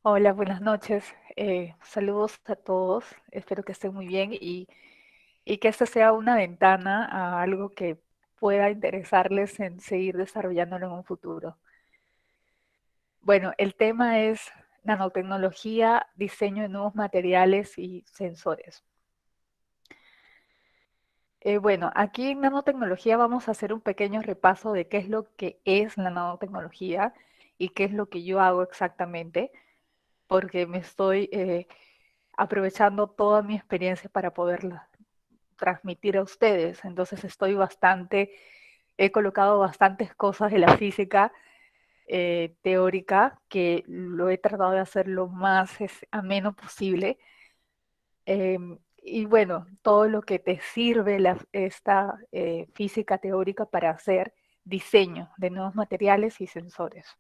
Hola, buenas noches. Saludos a todos. Espero que estén muy bien y que esta sea una ventana a algo que pueda interesarles en seguir desarrollándolo en un futuro. Bueno, el tema es nanotecnología, diseño de nuevos materiales y sensores. Bueno, aquí en nanotecnología vamos a hacer un pequeño repaso de qué es lo que es la nanotecnología y qué es lo que yo hago exactamente, porque me estoy aprovechando toda mi experiencia para poderla transmitir a ustedes. Entonces he colocado bastantes cosas de la física teórica que lo he tratado de hacer lo más ameno posible. Y bueno, todo lo que te sirve esta física teórica para hacer diseño de nuevos materiales y sensores.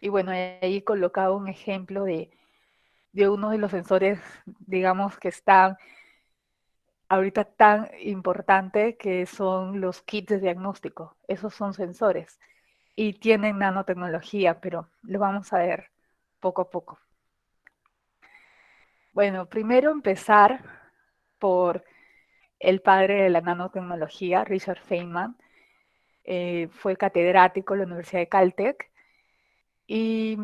Y bueno, ahí he colocado un ejemplo de uno de los sensores, digamos, que están ahorita tan importante, que son los kits de diagnóstico. Esos son sensores y tienen nanotecnología, pero lo vamos a ver poco a poco. Bueno, primero empezar por el padre de la nanotecnología, Richard Feynman. Fue catedrático en la Universidad de Caltech y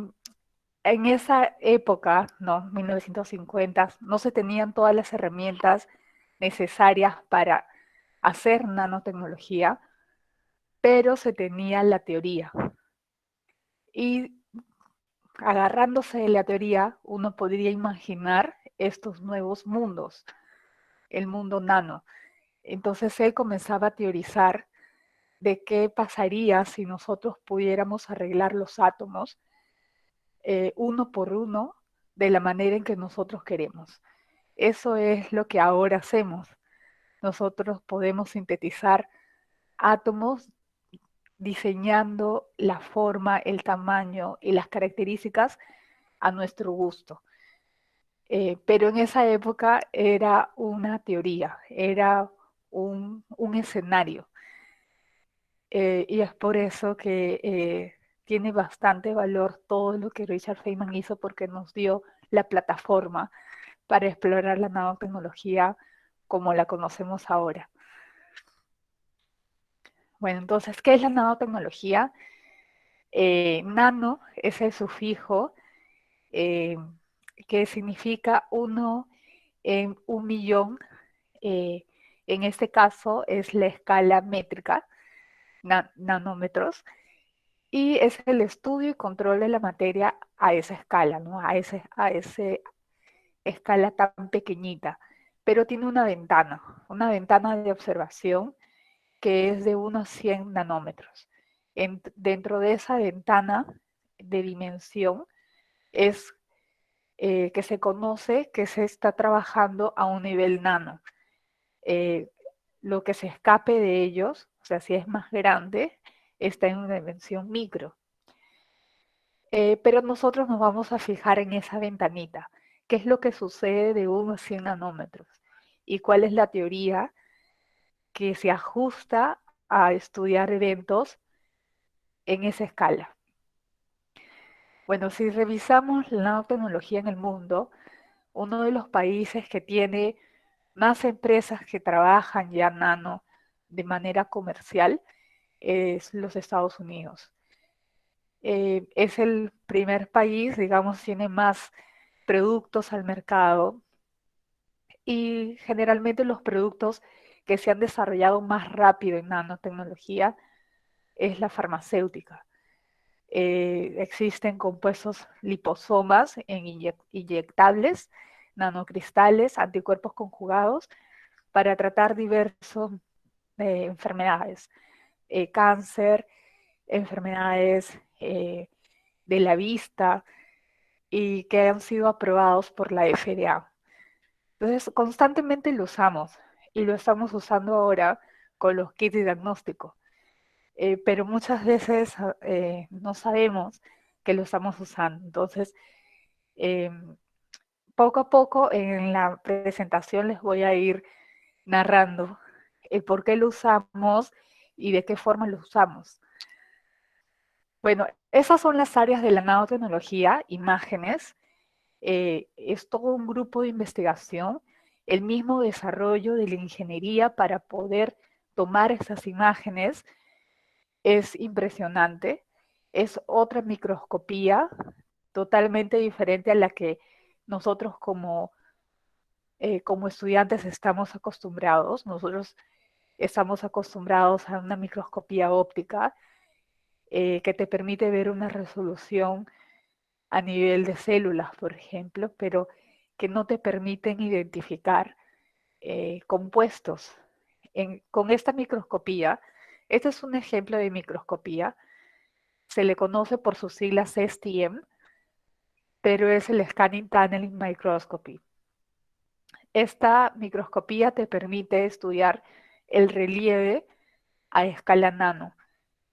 en esa época, ¿no? 1950, no se tenían todas las herramientas necesarias para hacer nanotecnología, pero se tenía la teoría. Y agarrándose de la teoría, uno podría imaginar estos nuevos mundos, el mundo nano. Entonces él comenzaba a teorizar de qué pasaría si nosotros pudiéramos arreglar los átomos uno por uno de la manera en que nosotros queremos. Eso es lo que ahora hacemos. Nosotros podemos sintetizar átomos diseñando la forma, el tamaño y las características a nuestro gusto. Pero en esa época era una teoría, era un escenario. Y es por eso que tiene bastante valor todo lo que Richard Feynman hizo, porque nos dio la plataforma para explorar la nanotecnología como la conocemos ahora. Bueno, entonces, ¿qué es la nanotecnología? Nano es el sufijo eh, que significa uno en un millón. eh, en este caso es la escala métrica, nanómetros, y es el estudio y control de la materia a esa escala, ¿no? A ese escala tan pequeñita. Pero tiene una ventana de observación que es de unos 100 nanómetros. Dentro de esa ventana de dimensión es que se conoce que se está trabajando a un nivel nano. Eh, lo que se escape de ellos, o sea, si es más grande, está en una dimensión micro. Pero nosotros nos vamos a fijar en esa ventanita. ¿Qué es lo que sucede de 1 a 100 nanómetros? ¿Y cuál es la teoría que se ajusta a estudiar eventos en esa escala? Bueno, si revisamos la nanotecnología en el mundo, uno de los países que tiene más empresas que trabajan ya nano de manera comercial es los Estados Unidos. Es el primer país, digamos, tiene más productos al mercado y generalmente los productos que se han desarrollado más rápido en nanotecnología es la farmacéutica. Existen compuestos liposomas en inyectables, nanocristales, anticuerpos conjugados para tratar diversas enfermedades, cáncer, enfermedades de la vista y que han sido aprobados por la FDA. Entonces, constantemente lo usamos y lo estamos usando ahora con los kits de diagnóstico, pero muchas veces no sabemos que lo estamos usando. Entonces, eh, poco a poco en la presentación les voy a ir narrando el por qué lo usamos y de qué forma lo usamos. Bueno, Esas son las áreas de la nanotecnología, imágenes, es todo un grupo de investigación, el mismo desarrollo de la ingeniería para poder tomar esas imágenes es impresionante, es otra microscopía totalmente diferente a la que nosotros como estudiantes estamos acostumbrados. Nosotros estamos acostumbrados a una microscopía óptica que te permite ver una resolución a nivel de células, por ejemplo, pero que no te permiten identificar compuestos. Con esta microscopía, este es un ejemplo de microscopía, se le conoce por sus siglas STM, pero es el Scanning Tunneling Microscopy. Esta microscopía te permite estudiar el relieve a escala nano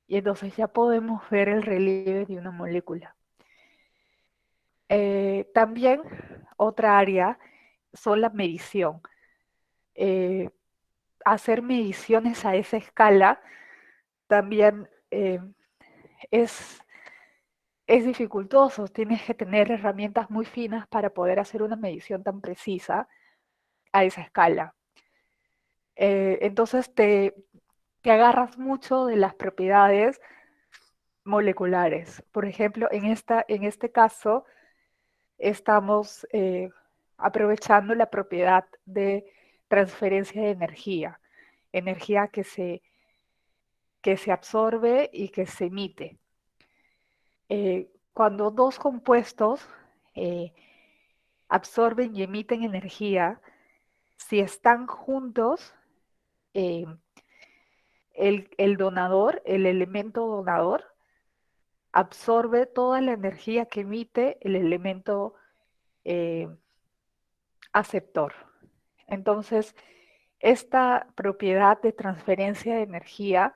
y entonces ya podemos ver el relieve de una molécula. También otra área son la medición. Eh, Hacer mediciones a esa escala también es, es dificultoso. Tienes que tener herramientas muy finas para poder hacer una medición tan precisa a esa escala. Entonces te agarras mucho de las propiedades moleculares. Por ejemplo, en este caso estamos aprovechando la propiedad de transferencia de energía, energía que se absorbe y que se emite. Cuando dos compuestos eh, absorben y emiten energía, si están juntos, eh, el donador, el elemento donador, absorbe toda la energía que emite el elemento eh, aceptor. Entonces, esta propiedad de transferencia de energía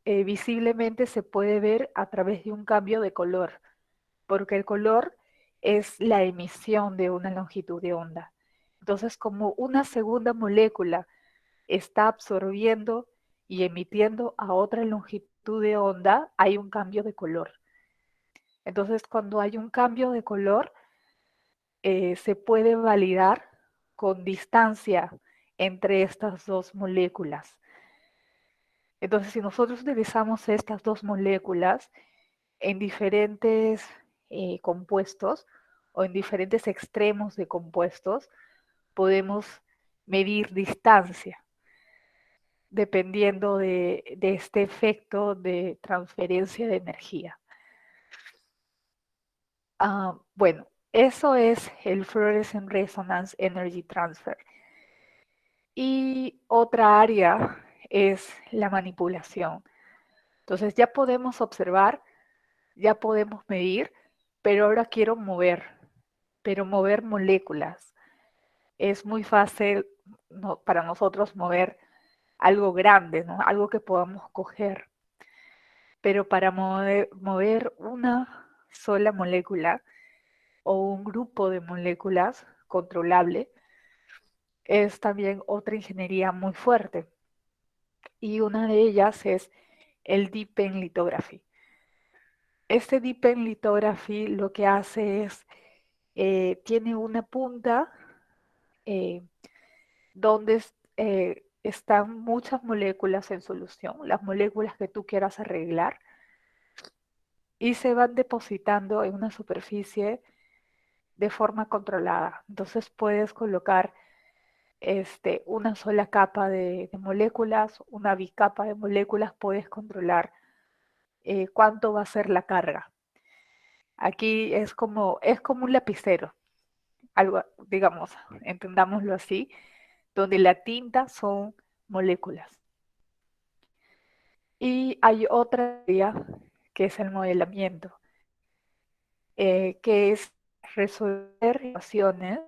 visiblemente se puede ver a través de un cambio de color, porque el color es la emisión de una longitud de onda. Entonces, como una segunda molécula está absorbiendo y emitiendo a otra longitud de onda, hay un cambio de color. Entonces, cuando hay un cambio de color, se puede validar con distancia entre estas dos moléculas. Entonces, si nosotros utilizamos estas dos moléculas en diferentes compuestos o en diferentes extremos de compuestos, podemos medir distancia dependiendo de este efecto de transferencia de energía. Bueno, eso es el Fluorescent Resonance Energy Transfer. Y otra área es la manipulación. Entonces ya podemos observar, ya podemos medir, pero ahora quiero mover, pero mover moléculas. Es muy fácil para nosotros mover algo grande, ¿no? Algo que podamos coger. Pero para mover una sola molécula o un grupo de moléculas controlable, es también otra ingeniería muy fuerte. Y una de ellas es el Deep Pen Lithography. Este Deep Pen Lithography lo que hace es, tiene una punta eh, donde están muchas moléculas en solución, las moléculas que tú quieras arreglar, y se van depositando en una superficie de forma controlada. Entonces puedes colocar una sola capa de moléculas, una bicapa de moléculas, puedes controlar cuánto va a ser la carga. Aquí es como un lapicero, algo, digamos, entendámoslo así, donde la tinta son moléculas. Y hay otra área que es el modelamiento, que es resolver ecuaciones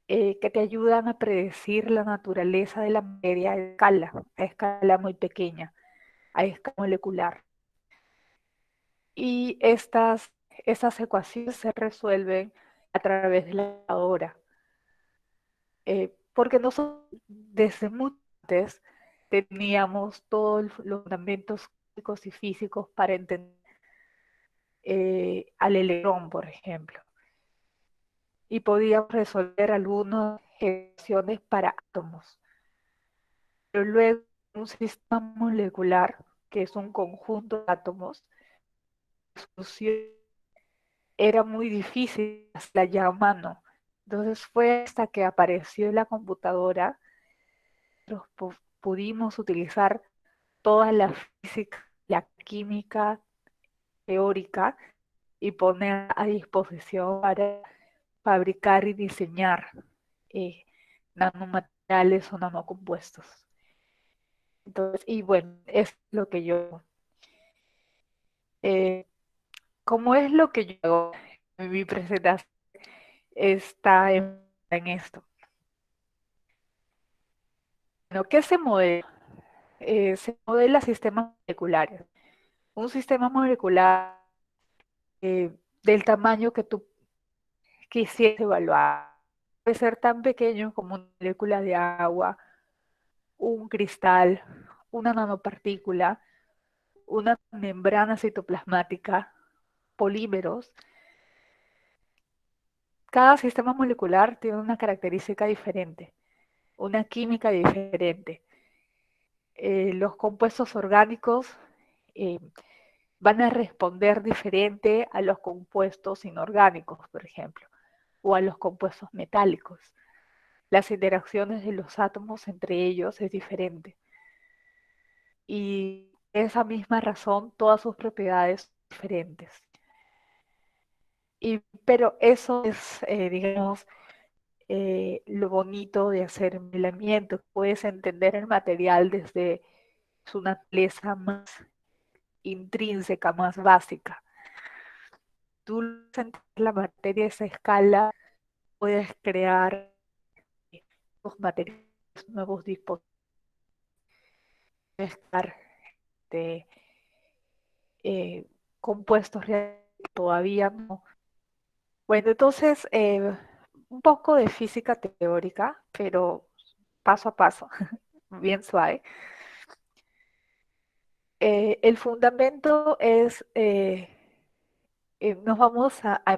que te ayudan a predecir la naturaleza de la materia a escala muy pequeña, a escala molecular. Y estas ecuaciones se resuelven a través de la computadora, porque nosotros desde muy antes teníamos todos los fundamentos químicos y físicos para entender al electrón, por ejemplo, y podíamos resolver algunas ecuaciones para átomos. Pero luego un sistema molecular, que es un conjunto de átomos, la solución era muy difícil hacerla ya a mano. Entonces fue hasta que apareció la computadora, pudimos utilizar toda la física, la química teórica y poner a disposición para fabricar y diseñar eh, nanomateriales o nanocompuestos. Entonces, y bueno, es lo que yo, eh, como es lo que yo hago en mi presentación, está en esto. Bueno, ¿qué se modela? Se modela sistemas moleculares. Un sistema molecular del tamaño que tú quisieras evaluar. Puede ser tan pequeño como una molécula de agua, un cristal, una nanopartícula, una membrana citoplasmática, polímeros. Cada sistema molecular tiene una característica diferente, una química diferente. Los compuestos orgánicos eh, van a responder diferente a los compuestos inorgánicos, por ejemplo, o a los compuestos metálicos. Las interacciones de los átomos entre ellos es diferente. Y esa misma razón, todas sus propiedades son diferentes. Pero eso es, digamos, lo bonito de hacer modelamiento. Puedes entender el material desde su naturaleza más intrínseca, más básica. Tú entender la materia a esa escala, puedes crear nuevos materiales, nuevos dispositivos, de compuestos reales que todavía no. Bueno, entonces, un poco de física teórica, pero paso a paso, bien suave. El fundamento es,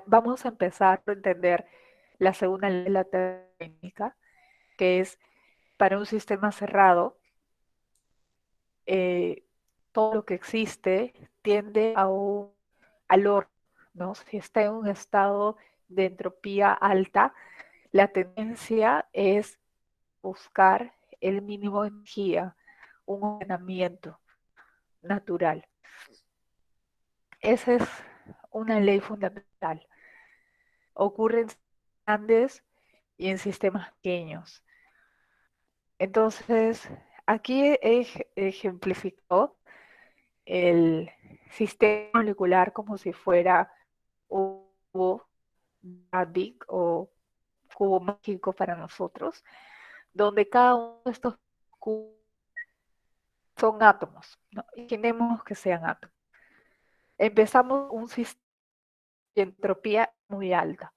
vamos a empezar a entender la segunda ley de la termodinámica, que es para un sistema cerrado, eh, todo lo que existe tiende al orden, ¿no? Si está en un estado de entropía alta, la tendencia es buscar el mínimo de energía, un ordenamiento natural. Esa es una ley fundamental. Ocurre en grandes y en sistemas pequeños. Entonces, aquí ejemplificó el sistema molecular como si fuera un cubo Rubik o cubo mágico para nosotros, donde cada uno de estos cubos son átomos, ¿no? Imaginemos que sean átomos. Empezamos un sistema de entropía muy alta,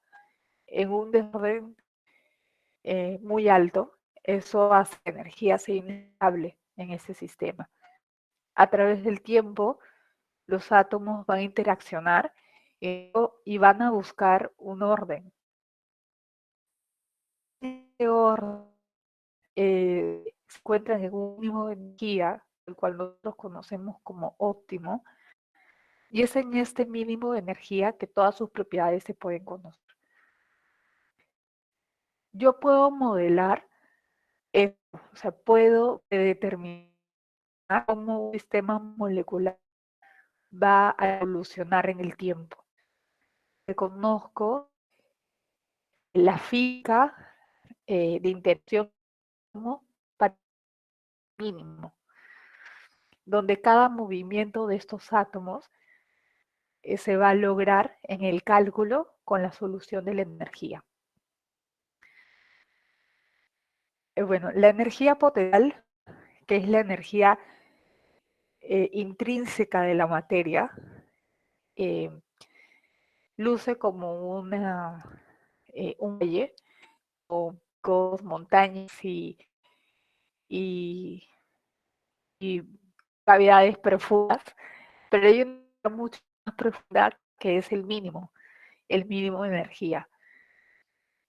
en un desorden muy alto, eso hace que la energía sea inestable en ese sistema. A través del tiempo, los átomos van a interaccionar y van a buscar un orden. Este orden se encuentra en un mínimo de energía, el cual nosotros conocemos como óptimo, y es en este mínimo de energía que todas sus propiedades se pueden conocer. Yo puedo modelar esto, o sea, puedo determinar cómo un sistema molecular va a evolucionar en el tiempo. Conozco la física de interacción para mínimo, donde cada movimiento de estos átomos se va a lograr en el cálculo con la solución de la energía. Bueno, la energía potencial, que es la energía intrínseca de la materia, eh, luce como un valle o montañas y, y cavidades profundas, pero hay una mucho más profunda que es el mínimo de energía.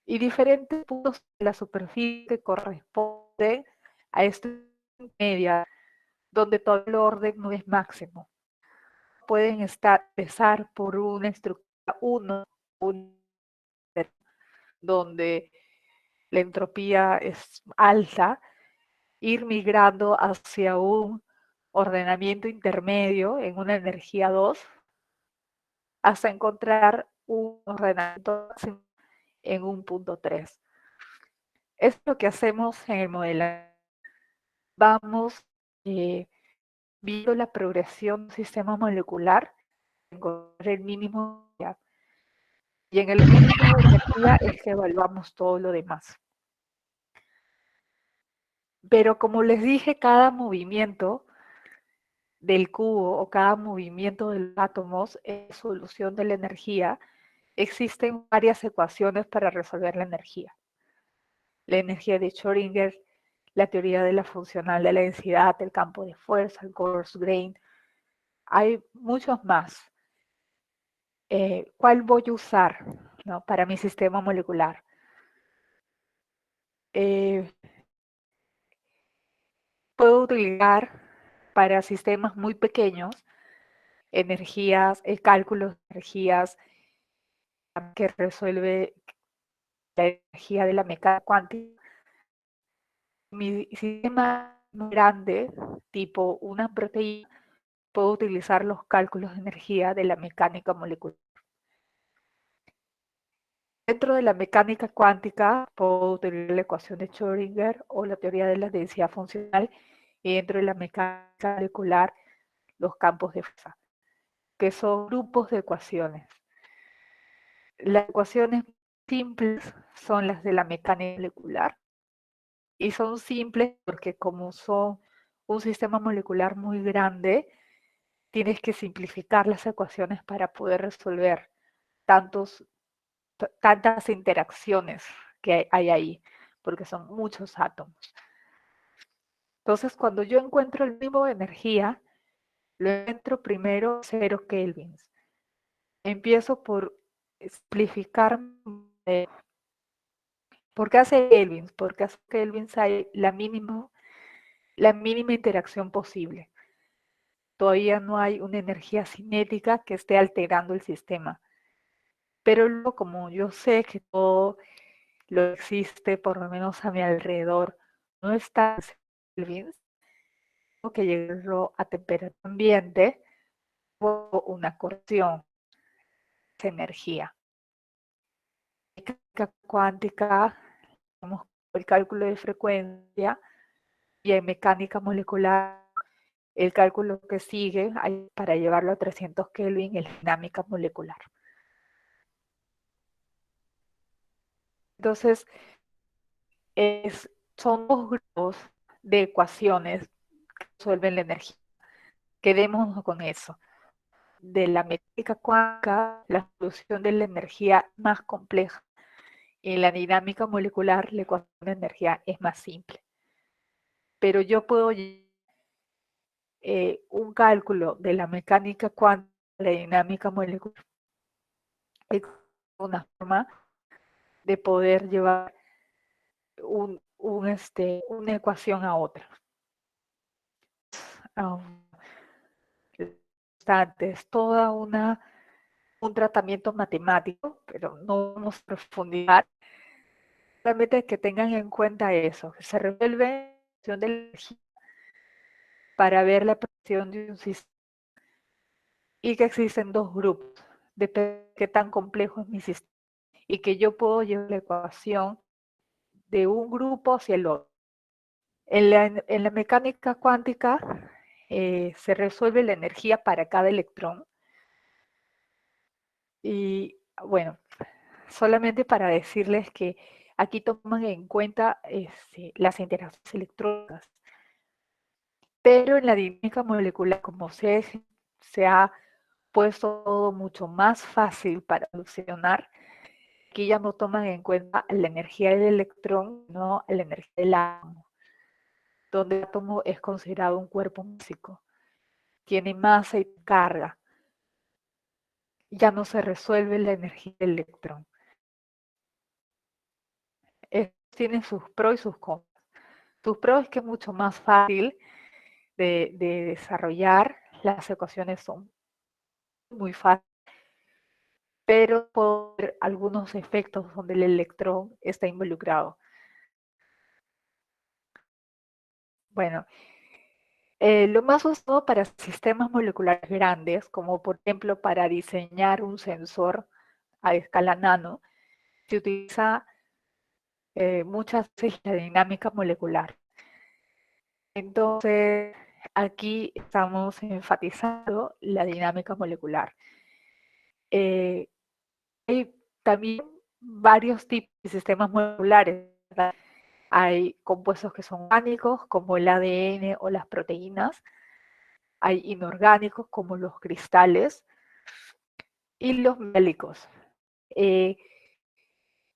Y diferentes puntos de la superficie que corresponden a esta media, donde todo el orden no es máximo. Pueden empezar por una estructura 1, donde la entropía es alta, ir migrando hacia un ordenamiento intermedio en una energía 2, hasta encontrar un ordenamiento máximo en un punto 3. Es lo que hacemos en el modelo. Vamos viendo la progresión del sistema molecular, encontrar el mínimo de energía. Y en el mínimo de energía es que evaluamos todo lo demás. Pero como les dije, cada movimiento del cubo o cada movimiento de los átomos es solución de la energía. Existen varias ecuaciones para resolver la energía. La energía de Schrödinger, la teoría de la funcional de la densidad, el campo de fuerza, el Gauss-Grain. Hay muchos más. ¿Cuál voy a usar, ¿no?, para mi sistema molecular? Puedo utilizar para sistemas muy pequeños energías, cálculos de energías que resuelve la energía de la mecánica cuántica. Mi sistema grande, tipo una proteína, puedo utilizar los cálculos de energía de la mecánica molecular. Dentro de la mecánica cuántica puedo utilizar la ecuación de Schrödinger o la teoría de la densidad funcional, y dentro de la mecánica molecular los campos de fuerza, que son grupos de ecuaciones. Las ecuaciones simples son las de la mecánica molecular, y son simples porque como son un sistema molecular muy grande, tienes que simplificar las ecuaciones para poder resolver tantas interacciones que hay ahí, porque son muchos átomos. Entonces, cuando yo encuentro el mínimo de energía, lo encuentro primero 0 kelvins. Empiezo por simplificar. ¿Por qué hace kelvins? Porque hace kelvins hay la mínima interacción posible. Todavía no hay una energía cinética que esté alterando el sistema. Pero luego, como yo sé que todo lo existe, por lo menos a mi alrededor, no está en kelvins, tengo que llegarlo a temperatura ambiente o una corrección de energía. En mecánica cuántica, tenemos el cálculo de frecuencia, y en mecánica molecular, el cálculo que sigue para llevarlo a 300 Kelvin es dinámica molecular. Entonces, son dos grupos de ecuaciones que resuelven la energía. Quedémonos con eso. De la mecánica cuántica, la solución de la energía más compleja. En la dinámica molecular, la ecuación de energía es más simple. Pero yo puedo un cálculo de la mecánica cuántica, la dinámica molecular, es una forma de poder llevar una ecuación a otra. Es toda un tratamiento matemático, pero no vamos a profundizar. Solamente que tengan en cuenta eso, que se resuelve la de la energía para ver la presión de un sistema, y que existen dos grupos, depende de qué tan complejo es mi sistema, y que yo puedo llevar la ecuación de un grupo hacia el otro. En la mecánica cuántica se resuelve la energía para cada electrón. Y bueno, solamente para decirles que aquí toman en cuenta las interacciones electrónicas. Pero en la dinámica molecular, como se ha puesto todo mucho más fácil para solucionar, aquí ya no toman en cuenta la energía del electrón, no la energía del átomo, donde el átomo es considerado un cuerpo físico, tiene masa y carga. ya no se resuelve la energía del electrón. Tiene sus pros y sus contras. Sus pros es que es mucho más fácil de desarrollar, las ecuaciones son muy fáciles, pero puede haber algunos efectos donde el electrón está involucrado. Bueno, lo más usado para sistemas moleculares grandes, como por ejemplo para diseñar un sensor a escala nano, se utiliza muchas veces la dinámica molecular. Entonces, aquí estamos enfatizando la dinámica molecular. Hay también varios tipos de sistemas moleculares, ¿verdad? Hay compuestos que son orgánicos, como el ADN o las proteínas. Hay inorgánicos, como los cristales, y los metálicos. Eh,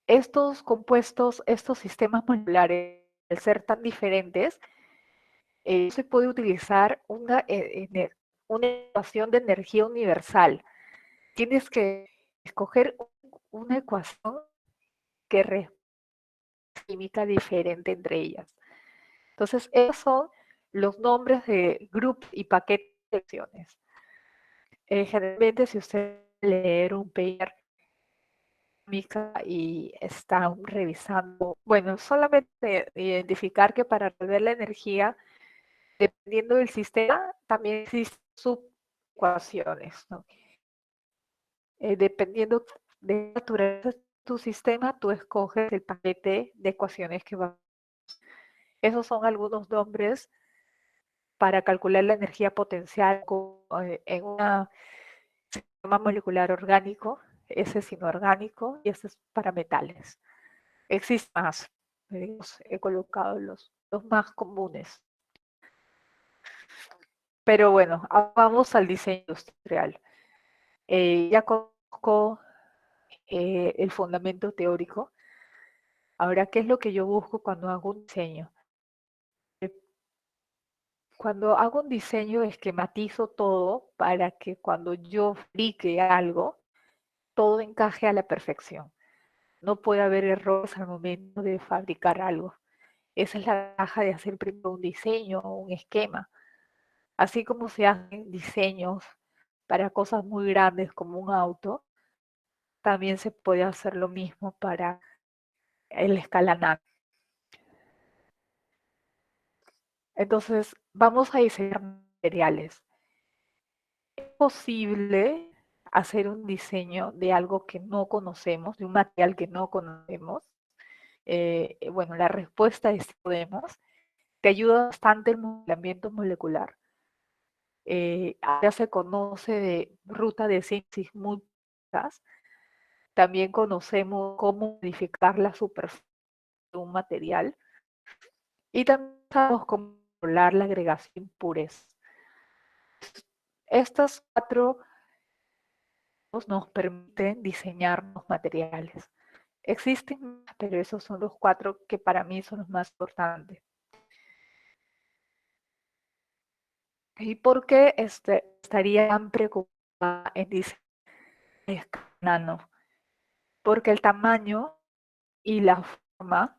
estos compuestos, estos sistemas moleculares, al ser tan diferentes, se puede utilizar una ecuación de energía universal. Tienes que escoger una ecuación que química diferente entre ellas. Entonces, esos son los nombres de grupos y paquetes de acciones. Generalmente, si usted leer un paper y está revisando, bueno, solamente identificar que para resolver la energía, dependiendo del sistema, también existen subecuaciones, ¿no? Dependiendo de la naturaleza de tu sistema, tú escoges el paquete de ecuaciones que va. Esos son algunos nombres para calcular la energía potencial en un sistema molecular orgánico. Ese es inorgánico y ese es para metales. Existen más, he colocado los más comunes. Pero bueno, vamos al diseño industrial. Ya conozco el fundamento teórico. Ahora, ¿qué es lo que yo busco cuando hago un diseño? Cuando hago un diseño, esquematizo todo para que cuando yo fabrique algo, todo encaje a la perfección. No puede haber errores al momento de fabricar algo. Esa es la ventaja de hacer primero un diseño o un esquema. Así como se hacen diseños para cosas muy grandes como un auto, también se puede hacer lo mismo para el escala nano. Entonces, vamos a diseñar materiales. ¿Es posible hacer un diseño de algo que no conocemos, de un material que no conocemos? Bueno, la respuesta es sí podemos. Te ayuda bastante el modelamiento molecular. Ahora se conoce de ruta de síntesis múltiples. También conocemos cómo modificar la superficie de un material y también sabemos cómo controlar la agregación de impurezas. Estas cuatro nos permiten diseñar los materiales. Existen más, pero esos son los cuatro que para mí son los más importantes. ¿Y por qué estaría tan preocupada en diseñar nano? Porque el tamaño y la forma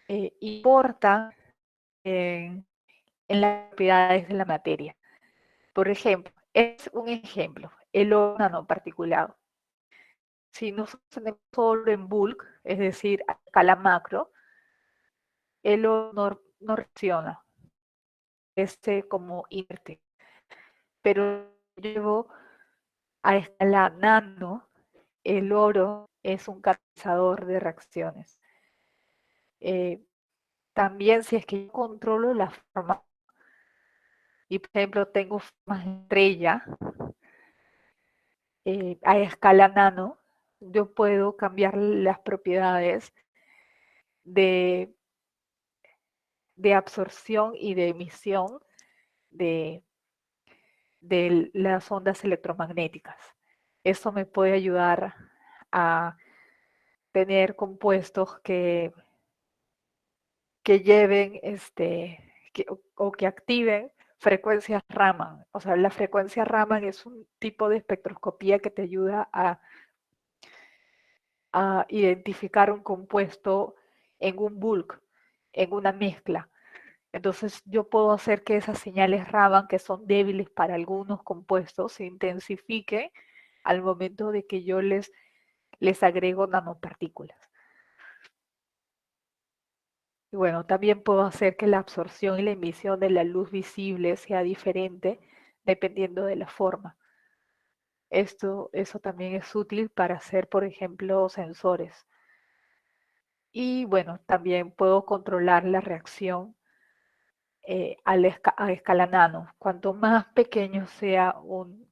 importan en las propiedades de la materia. Por ejemplo, es un ejemplo, el oro nanoparticulado. Si nosotros tenemos oro en bulk, es decir, a escala macro, el oro no reacciona, como inerte. Pero llevo a escala nano, el oro es un catalizador de reacciones. También si es que yo controlo la forma, y por ejemplo tengo formas de estrella a escala nano, yo puedo cambiar las propiedades de, de absorción y de emisión de, de las ondas electromagnéticas. Eso me puede ayudar a tener compuestos que lleven o que activen frecuencias Raman. O sea, la frecuencia Raman es un tipo de espectroscopía que te ayuda a identificar un compuesto en un bulk, en una mezcla. Entonces yo puedo hacer que esas señales Raman, que son débiles para algunos compuestos, se intensifiquen al momento de que yo les agrego nanopartículas. Y bueno, también puedo hacer que la absorción y la emisión de la luz visible sea diferente dependiendo de la forma. Eso también es útil para hacer, por ejemplo, sensores. Y bueno, también puedo controlar la reacción a escala nano. Cuanto más pequeño sea un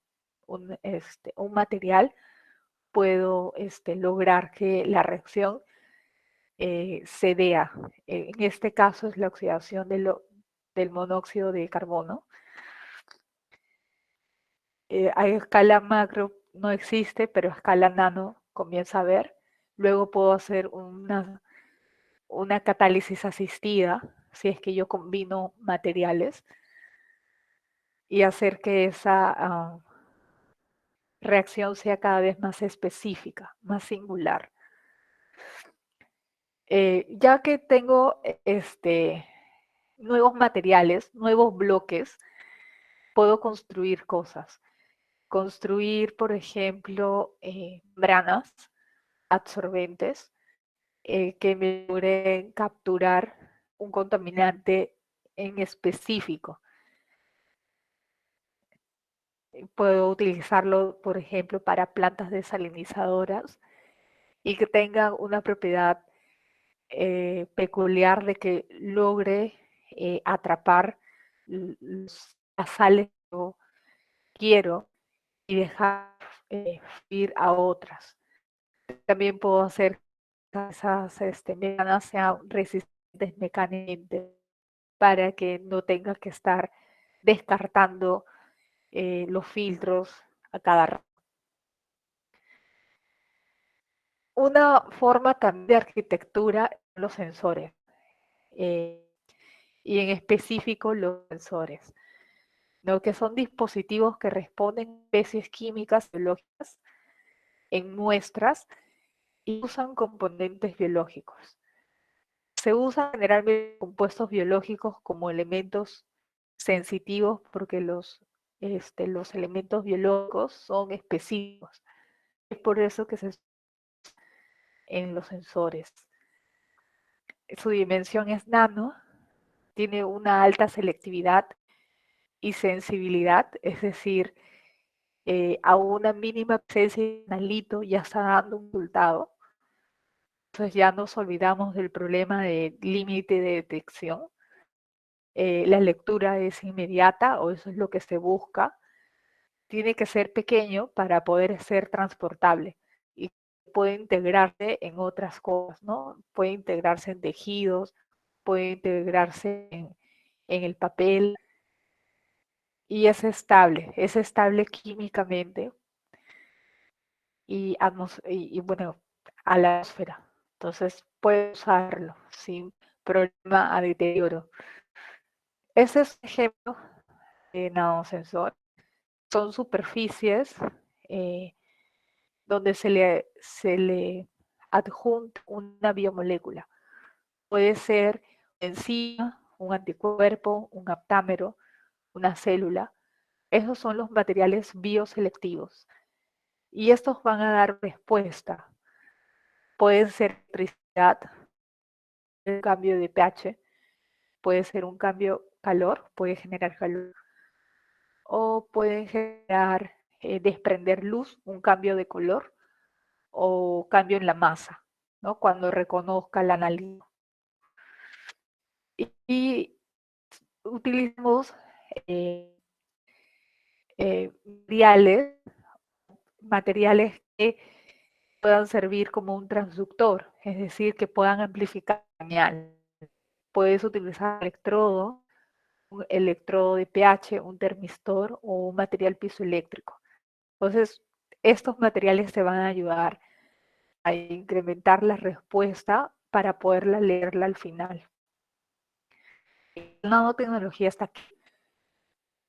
material, puedo lograr que la reacción se vea. En este caso es la oxidación del monóxido de carbono. A escala macro no existe, pero a escala nano comienza a ver. Luego puedo hacer una catálisis asistida, si es que yo combino materiales, y hacer que esa reacción sea cada vez más específica, más singular. Ya que tengo nuevos materiales, nuevos bloques, puedo construir cosas. Construir, por ejemplo, membranas absorbentes que me logren capturar un contaminante en específico. Puedo utilizarlo, por ejemplo, para plantas desalinizadoras y que tengan una propiedad peculiar de que logre atrapar las sales que yo quiero y dejar ir a otras. También puedo hacer que esas membranas sean resistentes mecánicamente para que no tenga que estar descartando los filtros a cada rato. Una forma también de arquitectura son los sensores, eh, y en específico los sensores, ¿no? Que son dispositivos que responden a especies químicas biológicas en muestras y usan componentes biológicos. Se usan generalmente compuestos biológicos como elementos sensitivos porque los elementos biológicos son específicos. Es por eso que se usan en los sensores. Su dimensión es nano, tiene una alta selectividad y sensibilidad, es decir, a una mínima presencia de analito ya está dando un resultado. Entonces ya nos olvidamos del problema de límite de detección. La lectura es inmediata o eso es lo que se busca. Tiene que ser pequeño para poder ser transportable y puede integrarse en otras cosas, ¿no? Puede integrarse en tejidos, puede integrarse en el papel y es estable químicamente y bueno, a la atmósfera. Entonces puede usarlo sin problema a deterioro. Ese es un ejemplo de nanosensor. Son superficies eh, donde se le adjunta una biomolécula. Puede ser una enzima, un anticuerpo, un aptámero, una célula. Esos son los materiales bioselectivos. Y estos van a dar respuesta. Pueden ser electricidad, un cambio de pH, puede ser un cambio calor, puede generar calor, o pueden generar, desprender luz, un cambio de color, o cambio en la masa, ¿no? Cuando reconozca el analito. Y utilizamos eh, materiales que puedan servir como un transductor, es decir, que puedan amplificar la señal. Puedes utilizar un electrodo de pH, un termistor o un material piezoeléctrico. Entonces, estos materiales te van a ayudar a incrementar la respuesta para poderla leerla al final. La nanotecnología está aquí.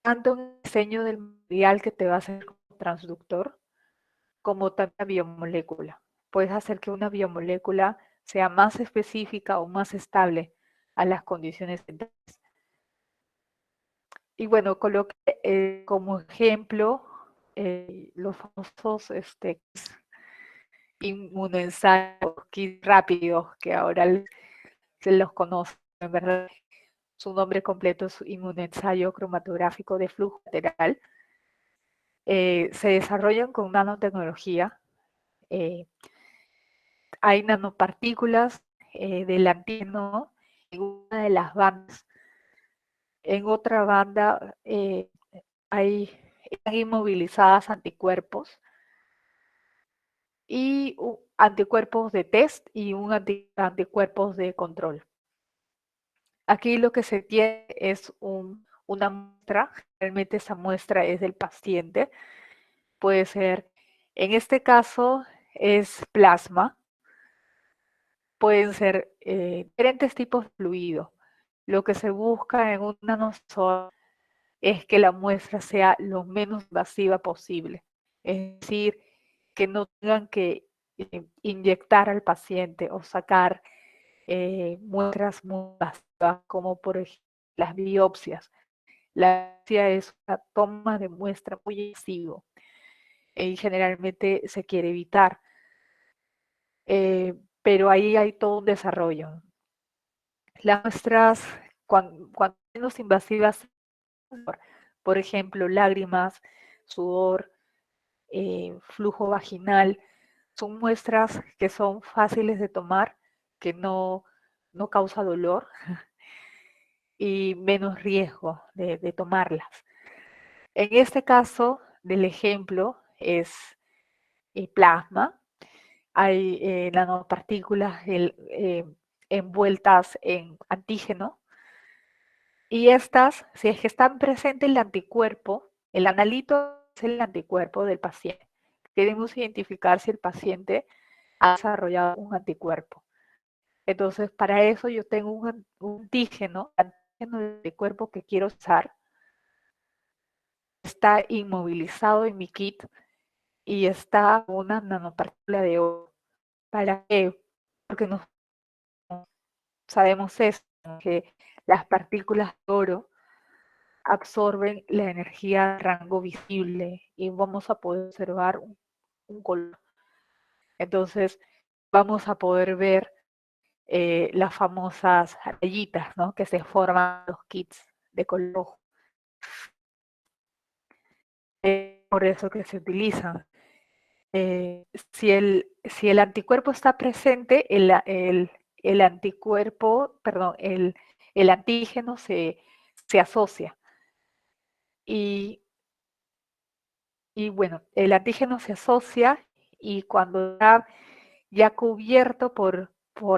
tanto en el diseño del material que te va a hacer como transductor, como también la biomolécula. Puedes hacer que una biomolécula sea más específica o más estable a las condiciones centrales. Y bueno, coloqué como ejemplo los famosos inmunoensayos kits rápidos que ahora se los conoce, en verdad. Su nombre completo es inmunoensayo cromatográfico de flujo lateral. Se desarrollan con nanotecnología. Hay nanopartículas del antígeno en una de las bandas. En otra banda están inmovilizadas anticuerpos y anticuerpos de test y un anticuerpos de control. Aquí lo que se tiene es una muestra, realmente esa muestra es del paciente, puede ser, en este caso es plasma, pueden ser diferentes tipos de fluido. Lo que se busca en un nanosensor es que la muestra sea lo menos invasiva posible, es decir, que no tengan que inyectar al paciente o sacar muestras muy invasivas, como por ejemplo las biopsias. La biopsia es una toma de muestra muy invasiva y generalmente se quiere evitar, pero ahí hay todo un desarrollo. Las muestras, cuando menos invasivas, por ejemplo, lágrimas, sudor, flujo vaginal, son muestras que son fáciles de tomar, que no causa dolor y menos riesgo de tomarlas. En este caso del ejemplo es plasma, hay nanopartículas envueltas en antígeno y estas, si es que están presentes el anticuerpo, el analito es el anticuerpo del paciente. Queremos identificar si el paciente ha desarrollado un anticuerpo. Entonces, para eso yo tengo un antígeno, el antígeno del anticuerpo que quiero usar, está inmovilizado en mi kit y está una nanopartícula de oro. ¿Para qué? Porque no sabemos eso, que las partículas de oro absorben la energía de rango visible y vamos a poder observar un color. Entonces, vamos a poder ver las famosas rayitas, ¿no? Que se forman en los kits de color rojo. Por eso que se utilizan. Si el anticuerpo está presente, el anticuerpo, perdón, el antígeno se asocia. Y, y bueno, el antígeno se asocia y cuando está ya cubierto por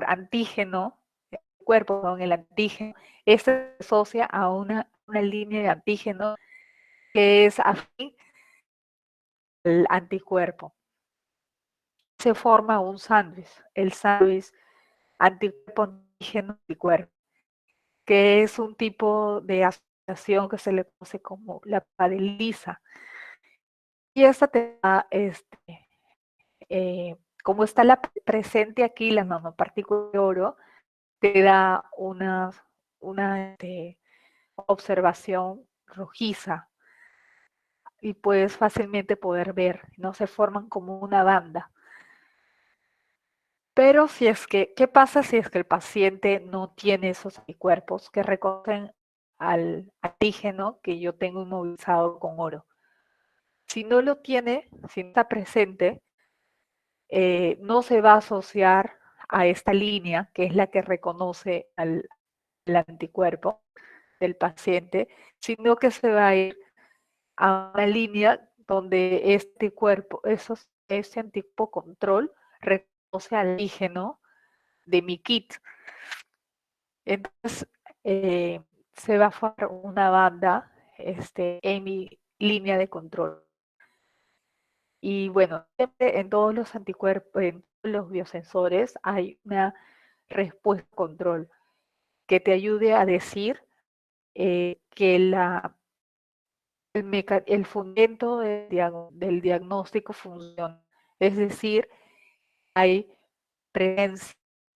antígeno, el cuerpo con el antígeno, este se asocia a una línea de antígeno que es afín al anticuerpo. Se forma un sándwich, el sándwich anticuerpo, antígeno, anticuerpo, que es un tipo de asociación que se le conoce como la padeliza. Y esta te da, como está presente aquí la nanopartícula de oro, te da una observación rojiza y puedes fácilmente poder ver, no se forman como una banda. Pero si es que, ¿qué pasa si es que el paciente no tiene esos anticuerpos que reconocen al antígeno que yo tengo inmovilizado con oro? Si no lo tiene, si no está presente, no se va a asociar a esta línea, que es la que reconoce al anticuerpo del paciente, sino que se va a ir a una línea donde este cuerpo, ese anticuerpo control, reconoce al antígeno de mi kit. Entonces, se va a formar una banda en mi línea de control. Y bueno, siempre en todos los anticuerpos, en todos los biosensores, hay una respuesta control que te ayude a decir que el fundamento del diagnóstico funciona. Es decir, hay presencia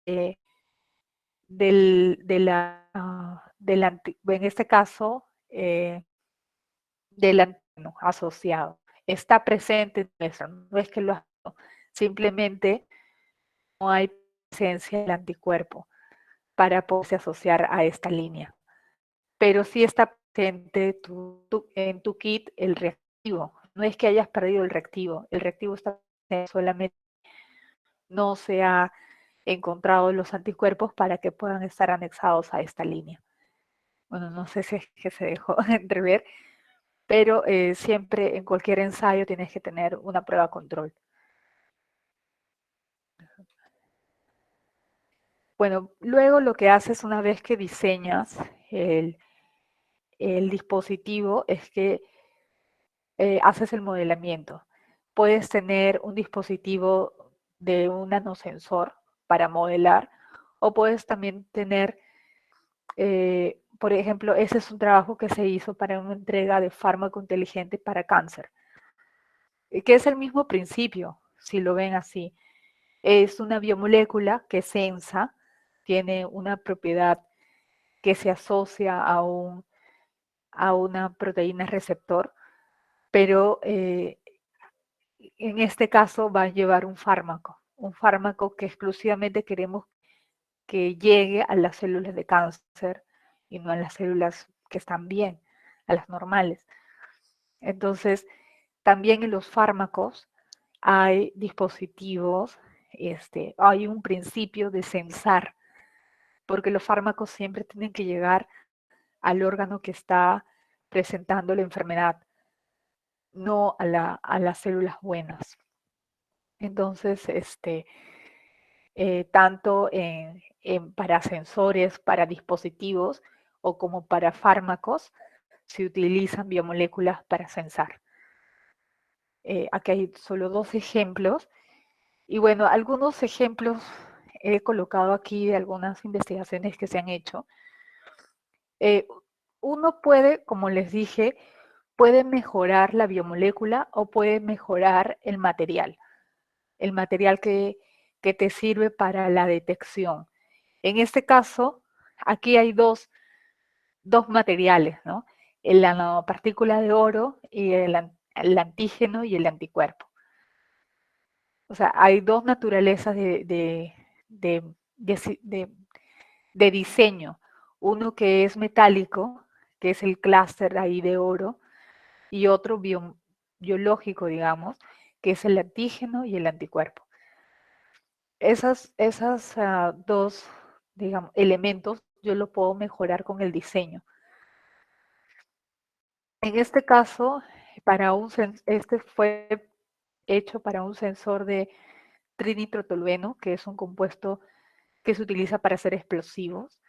en este caso, del antígeno asociado. Está presente en nuestro, no es que lo simplemente no hay presencia del anticuerpo para poderse asociar a esta línea. Pero sí está presente en tu kit el reactivo. No es que hayas perdido el reactivo está presente, solamente no se ha encontrado los anticuerpos para que puedan estar anexados a esta línea. Bueno, no sé si es que se dejó entrever, pero siempre en cualquier ensayo tienes que tener una prueba control. Bueno, luego lo que haces una vez que diseñas el dispositivo es que haces el modelamiento. Puedes tener un dispositivo de un nanosensor para modelar o puedes también tener, por ejemplo, ese es un trabajo que se hizo para una entrega de fármaco inteligente para cáncer, que es el mismo principio, si lo ven así. Es una biomolécula que sensa, tiene una propiedad que se asocia a una proteína receptor, pero en este caso va a llevar un fármaco que exclusivamente queremos que llegue a las células de cáncer y no a las células que están bien, a las normales. Entonces, también en los fármacos hay dispositivos, hay un principio de censar, porque los fármacos siempre tienen que llegar al órgano que está presentando la enfermedad, no a las células buenas. Entonces, tanto para sensores, para dispositivos o como para fármacos, se utilizan biomoléculas para censar. Aquí hay solo 2 ejemplos. Y bueno, algunos ejemplos he colocado aquí de algunas investigaciones que se han hecho. Uno puede, como les dije, puede mejorar la biomolécula o puede mejorar el material que te sirve para la detección. En este caso, aquí hay dos materiales, ¿no? La nanopartícula de oro y el antígeno y el anticuerpo. O sea, hay dos naturalezas de diseño. Uno que es metálico, que es el clúster ahí de oro, y otro biológico, digamos, que es el antígeno y el anticuerpo. Esas dos, digamos, elementos yo lo puedo mejorar con el diseño. En este caso, este fue hecho para un sensor de trinitrotolueno, que es un compuesto que se utiliza para hacer explosivos.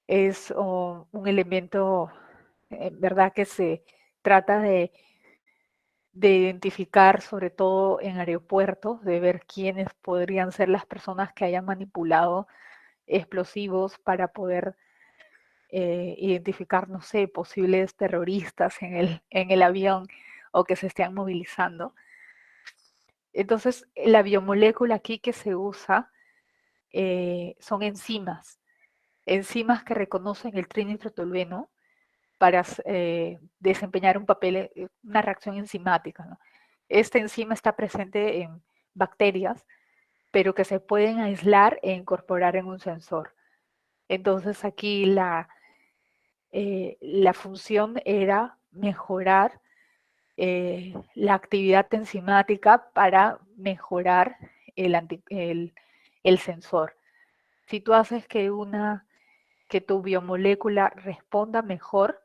Es un elemento, ¿verdad?, que se trata de identificar, sobre todo en aeropuertos, de ver quiénes podrían ser las personas que hayan manipulado explosivos para poder identificar, no sé, posibles terroristas en el avión o que se estén movilizando. Entonces, la biomolécula aquí que se usa son enzimas que reconocen el trinitrotolueno para desempeñar un papel, una reacción enzimática, ¿no? Esta enzima está presente en bacterias, pero que se pueden aislar e incorporar en un sensor. Entonces aquí la función era mejorar la actividad enzimática para mejorar el sensor. Si tú haces que tu biomolécula responda mejor,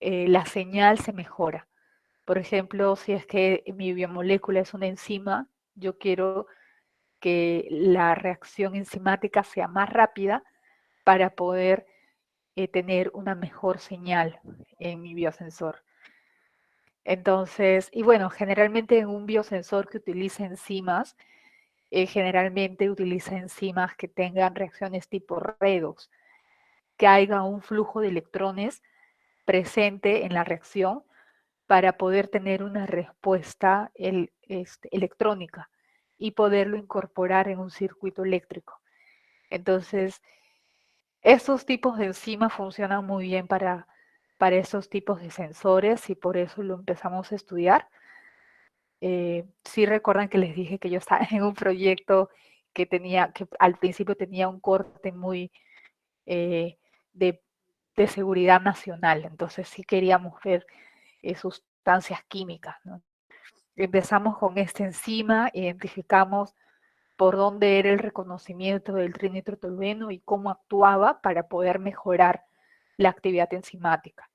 la señal se mejora. Por ejemplo, si es que mi biomolécula es una enzima, yo quiero que la reacción enzimática sea más rápida para poder tener una mejor señal en mi biosensor. Entonces, y bueno, generalmente en un biosensor que utiliza enzimas, generalmente utiliza enzimas que tengan reacciones tipo redox, que haya un flujo de electrones presente en la reacción para poder tener una respuesta electrónica y poderlo incorporar en un circuito eléctrico. Entonces, estos tipos de enzimas funcionan muy bien para esos tipos de sensores y por eso lo empezamos a estudiar. Sí recuerdan que les dije que yo estaba en un proyecto que al principio tenía un corte muy eh, de, de seguridad nacional, entonces sí queríamos ver sustancias químicas, ¿no? Empezamos con esta enzima, identificamos por dónde era el reconocimiento del trinitrotolueno y cómo actuaba para poder mejorar la actividad enzimática.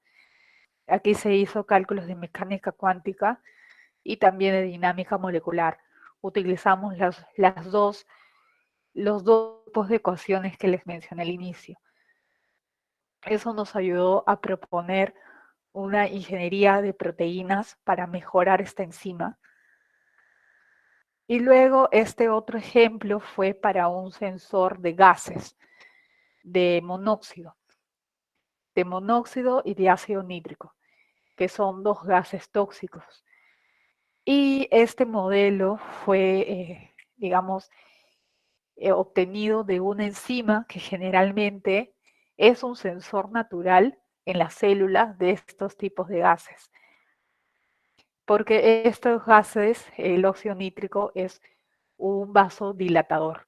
Aquí se hizo cálculos de mecánica cuántica y también de dinámica molecular. Utilizamos los dos tipos de ecuaciones que les mencioné al inicio. Eso nos ayudó a proponer una ingeniería de proteínas para mejorar esta enzima. Y luego este otro ejemplo fue para un sensor de gases, de monóxido y de ácido nítrico, que son dos gases tóxicos. Y este modelo fue, digamos, obtenido de una enzima que generalmente es un sensor natural en las células de estos tipos de gases. Porque estos gases, el óxido nítrico, es un vasodilatador.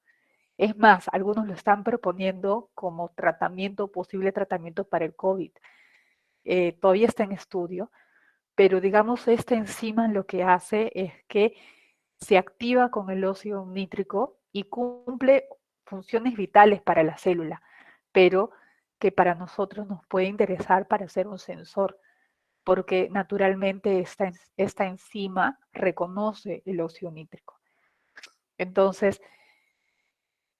Es más, algunos lo están proponiendo como tratamiento, posible tratamiento para el COVID. Todavía está en estudio, pero digamos, esta enzima lo que hace es que se activa con el óxido nítrico y cumple funciones vitales para la célula, pero que para nosotros nos puede interesar para ser un sensor, porque naturalmente esta enzima reconoce el óxido nítrico. Entonces,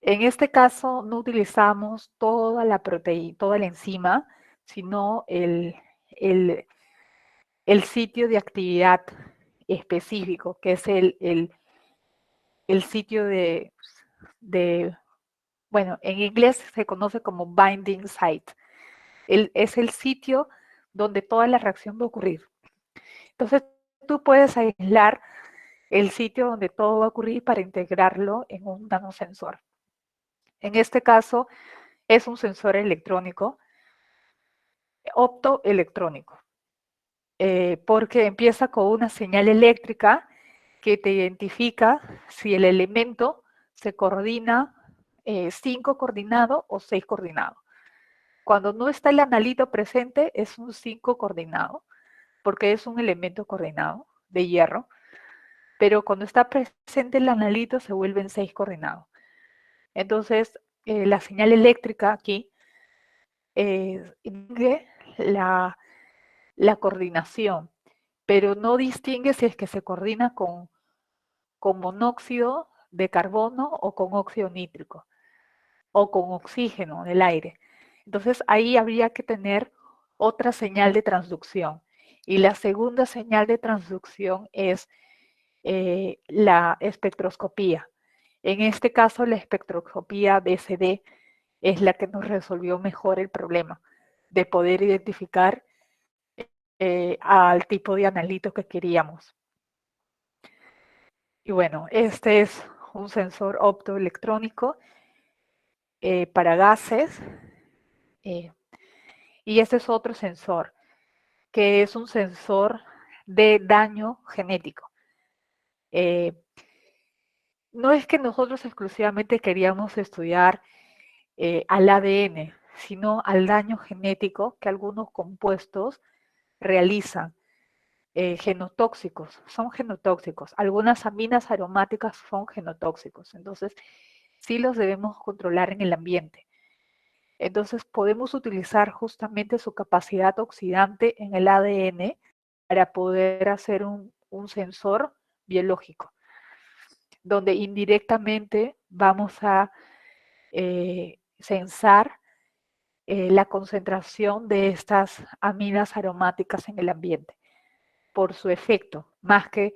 en este caso no utilizamos toda la proteína, toda la enzima, sino el, el sitio de actividad específico, que es el sitio bueno, en inglés se conoce como binding site. Es el sitio donde toda la reacción va a ocurrir. Entonces, tú puedes aislar el sitio donde todo va a ocurrir para integrarlo en un nanosensor. En este caso, es un sensor electrónico, optoelectrónico, porque empieza con una señal eléctrica que te identifica si el elemento se coordina 5 coordinado o 6 coordinado. Cuando no está el analito presente, es un 5 coordinado, porque es un elemento coordinado de hierro, pero cuando está presente el analito se vuelve en 6 coordinado. Entonces, la señal eléctrica aquí distingue la coordinación, pero no distingue si es que se coordina con monóxido de carbono o con óxido nítrico o con oxígeno del aire. Entonces ahí habría que tener otra señal de transducción. Y la segunda señal de transducción es la espectroscopía. En este caso, la espectroscopía BCD es la que nos resolvió mejor el problema de poder identificar al tipo de analito que queríamos. Y bueno, este es un sensor optoelectrónico para gases. Y este es otro sensor, que es un sensor de daño genético. No es que nosotros exclusivamente queríamos estudiar al ADN, sino al daño genético que algunos compuestos realizan. Genotóxicos, son genotóxicos. Algunas aminas aromáticas son genotóxicos. Entonces, sí los debemos controlar en el ambiente. Entonces, podemos utilizar justamente su capacidad oxidante en el ADN para poder hacer un sensor biológico, donde indirectamente vamos a sensar la concentración de estas aminas aromáticas en el ambiente por su efecto, más que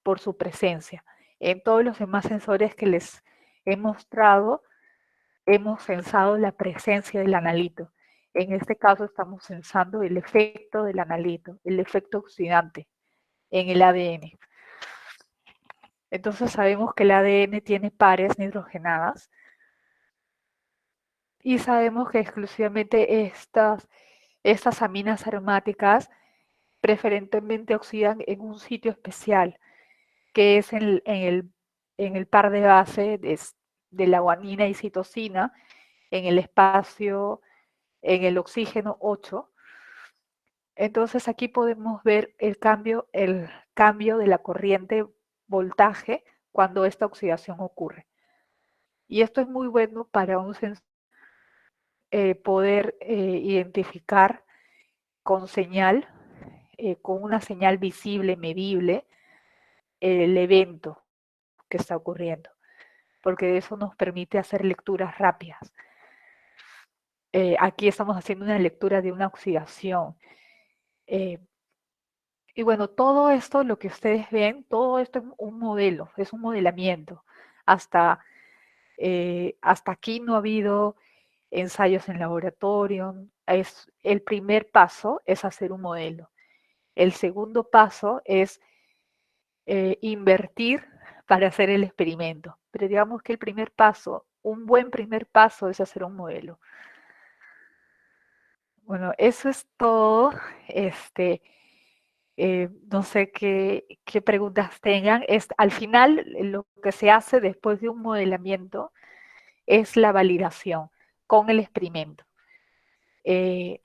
por su presencia. En todos los demás sensores que les he mostrado, hemos sensado la presencia del analito. En este caso estamos pensando el efecto del analito, el efecto oxidante en el ADN. Entonces sabemos que el ADN tiene pares nitrogenadas y sabemos que exclusivamente estas aminas aromáticas preferentemente oxidan en un sitio especial, que es en el par de base de la guanina y citosina, en el espacio, en el oxígeno 8. Entonces aquí podemos ver el cambio de la corriente voltaje cuando esta oxidación ocurre. Y esto es muy bueno para un sensor poder identificar con señal, con una señal visible, medible, el evento que está ocurriendo, porque eso nos permite hacer lecturas rápidas. Aquí estamos haciendo una lectura de una oxidación. Eh, y bueno, todo esto, lo que ustedes ven, todo esto es un modelo, es un modelamiento. Hasta, hasta aquí no ha habido ensayos en laboratorio. El primer paso es hacer un modelo. El segundo paso es invertir para hacer el experimento. Pero digamos que el primer paso, un buen primer paso es hacer un modelo. Bueno, eso es todo. No sé qué preguntas tengan. Al final, lo que se hace después de un modelamiento es la validación con el experimento.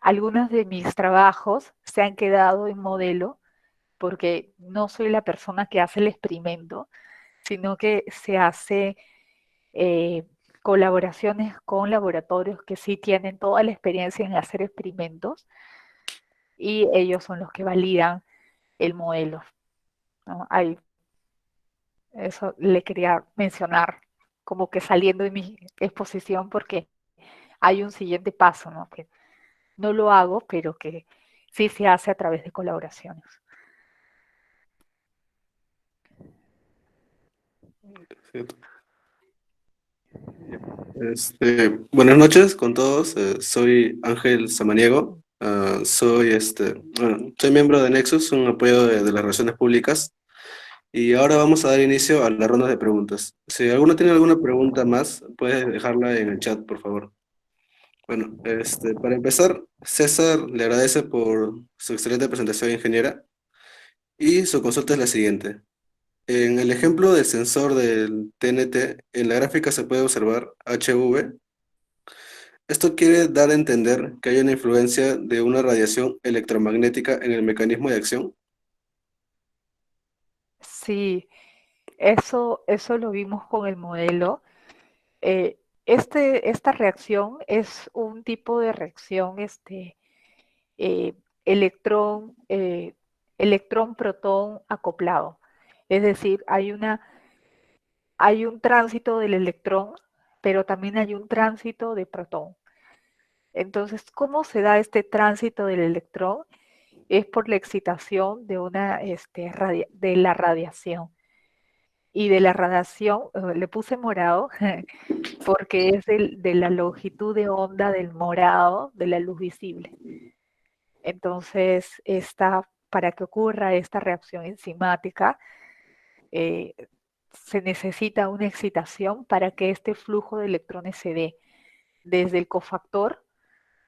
Algunos de mis trabajos se han quedado en modelo porque no soy la persona que hace el experimento, sino que se hace eh, colaboraciones con laboratorios que sí tienen toda la experiencia en hacer experimentos y ellos son los que validan el modelo, ¿no? Eso le quería mencionar como que saliendo de mi exposición porque hay un siguiente paso, ¿no? Que no lo hago, pero que sí se hace a través de colaboraciones. ¿Cierto? Buenas noches con todos. Soy Ángel Samaniego. Soy miembro de Nexus, un apoyo de las relaciones públicas. Y ahora vamos a dar inicio a la ronda de preguntas. Si alguno tiene alguna pregunta más, puede dejarla en el chat, por favor. Bueno, para empezar, César le agradece por su excelente presentación, ingeniera. Y su consulta es la siguiente. En el ejemplo del sensor del TNT, en la gráfica se puede observar HV. Esto quiere dar a entender que hay una influencia de una radiación electromagnética en el mecanismo de acción. Sí, eso lo vimos con el modelo. Eh, esta reacción es un tipo de reacción eh, electrón, eh, electrón-protón acoplado. Es decir, hay un tránsito del electrón, pero también hay un tránsito de protón. Entonces, ¿cómo se da este tránsito del electrón? Es por la excitación de la radiación. Y de la radiación, le puse morado porque es de la longitud de onda del morado de la luz visible. Entonces, para que ocurra esta reacción enzimática, eh, se necesita una excitación para que este flujo de electrones se dé desde el cofactor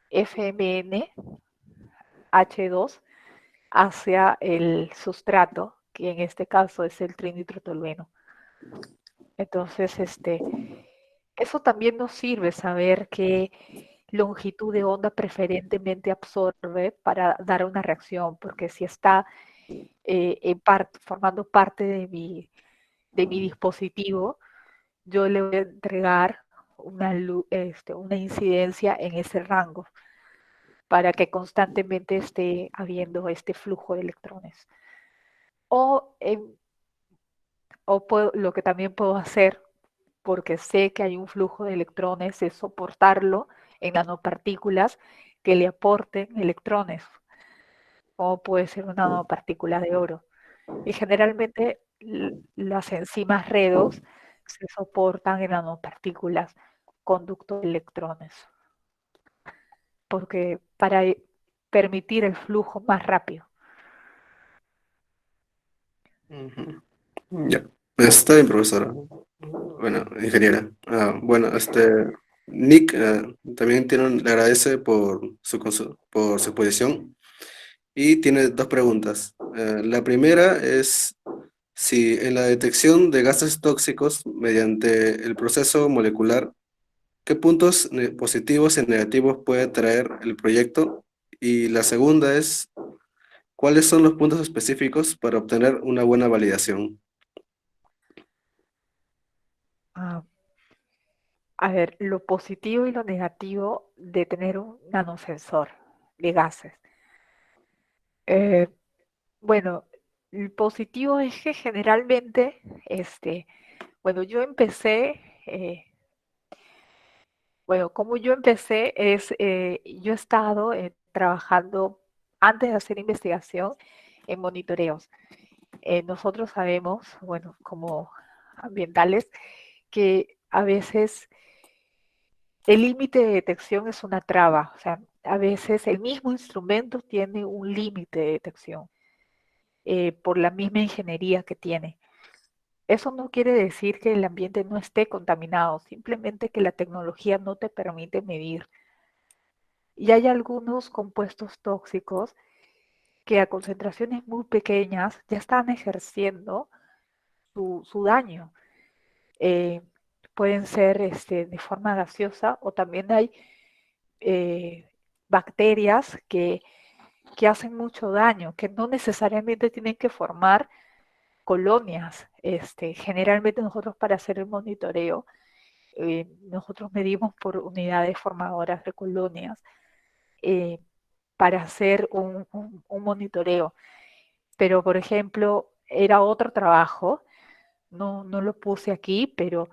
FMN H2 hacia el sustrato, que en este caso es el trinitrotolueno. Entonces, eso también nos sirve saber qué longitud de onda preferentemente absorbe para dar una reacción, porque si está formando parte de mi dispositivo, yo le voy a entregar una incidencia en ese rango para que constantemente esté habiendo este flujo de electrones. O, lo que también puedo hacer, porque sé que hay un flujo de electrones, es soportarlo en nanopartículas que le aporten electrones, o puede ser una nanopartícula de oro. Y generalmente las enzimas redox se soportan en nanopartículas conducto de electrones. porque para permitir el flujo más rápido. Ujú. Ya. Está bien, profesora. Bueno, ingeniera. Bueno, Nick también le agradece por por su exposición y tiene dos preguntas. La primera es si en la detección de gases tóxicos mediante el proceso molecular, ¿qué puntos positivos y negativos puede traer el proyecto? Y la segunda es, ¿cuáles son los puntos específicos para obtener una buena validación? Ah, a ver, lo positivo y lo negativo de tener un nanosensor de gases. Eh, bueno, el positivo es que generalmente, bueno, yo empecé, bueno, como yo empecé es, yo he estado trabajando antes de hacer investigación en monitoreos. Nosotros sabemos, bueno, como ambientales, que a veces el límite de detección es una traba, o sea, a veces el mismo instrumento tiene un límite de detección por la misma ingeniería que tiene. Eso no quiere decir que el ambiente no esté contaminado, simplemente que la tecnología no te permite medir. Y hay algunos compuestos tóxicos que a concentraciones muy pequeñas ya están ejerciendo su daño. Eh, pueden ser de forma gaseosa o también hay eh, bacterias que hacen mucho daño, que no necesariamente tienen que formar colonias. Generalmente nosotros para hacer el monitoreo, nosotros medimos por unidades formadoras de colonias eh, para hacer un monitoreo. Pero, por ejemplo, era otro trabajo, no lo puse aquí, pero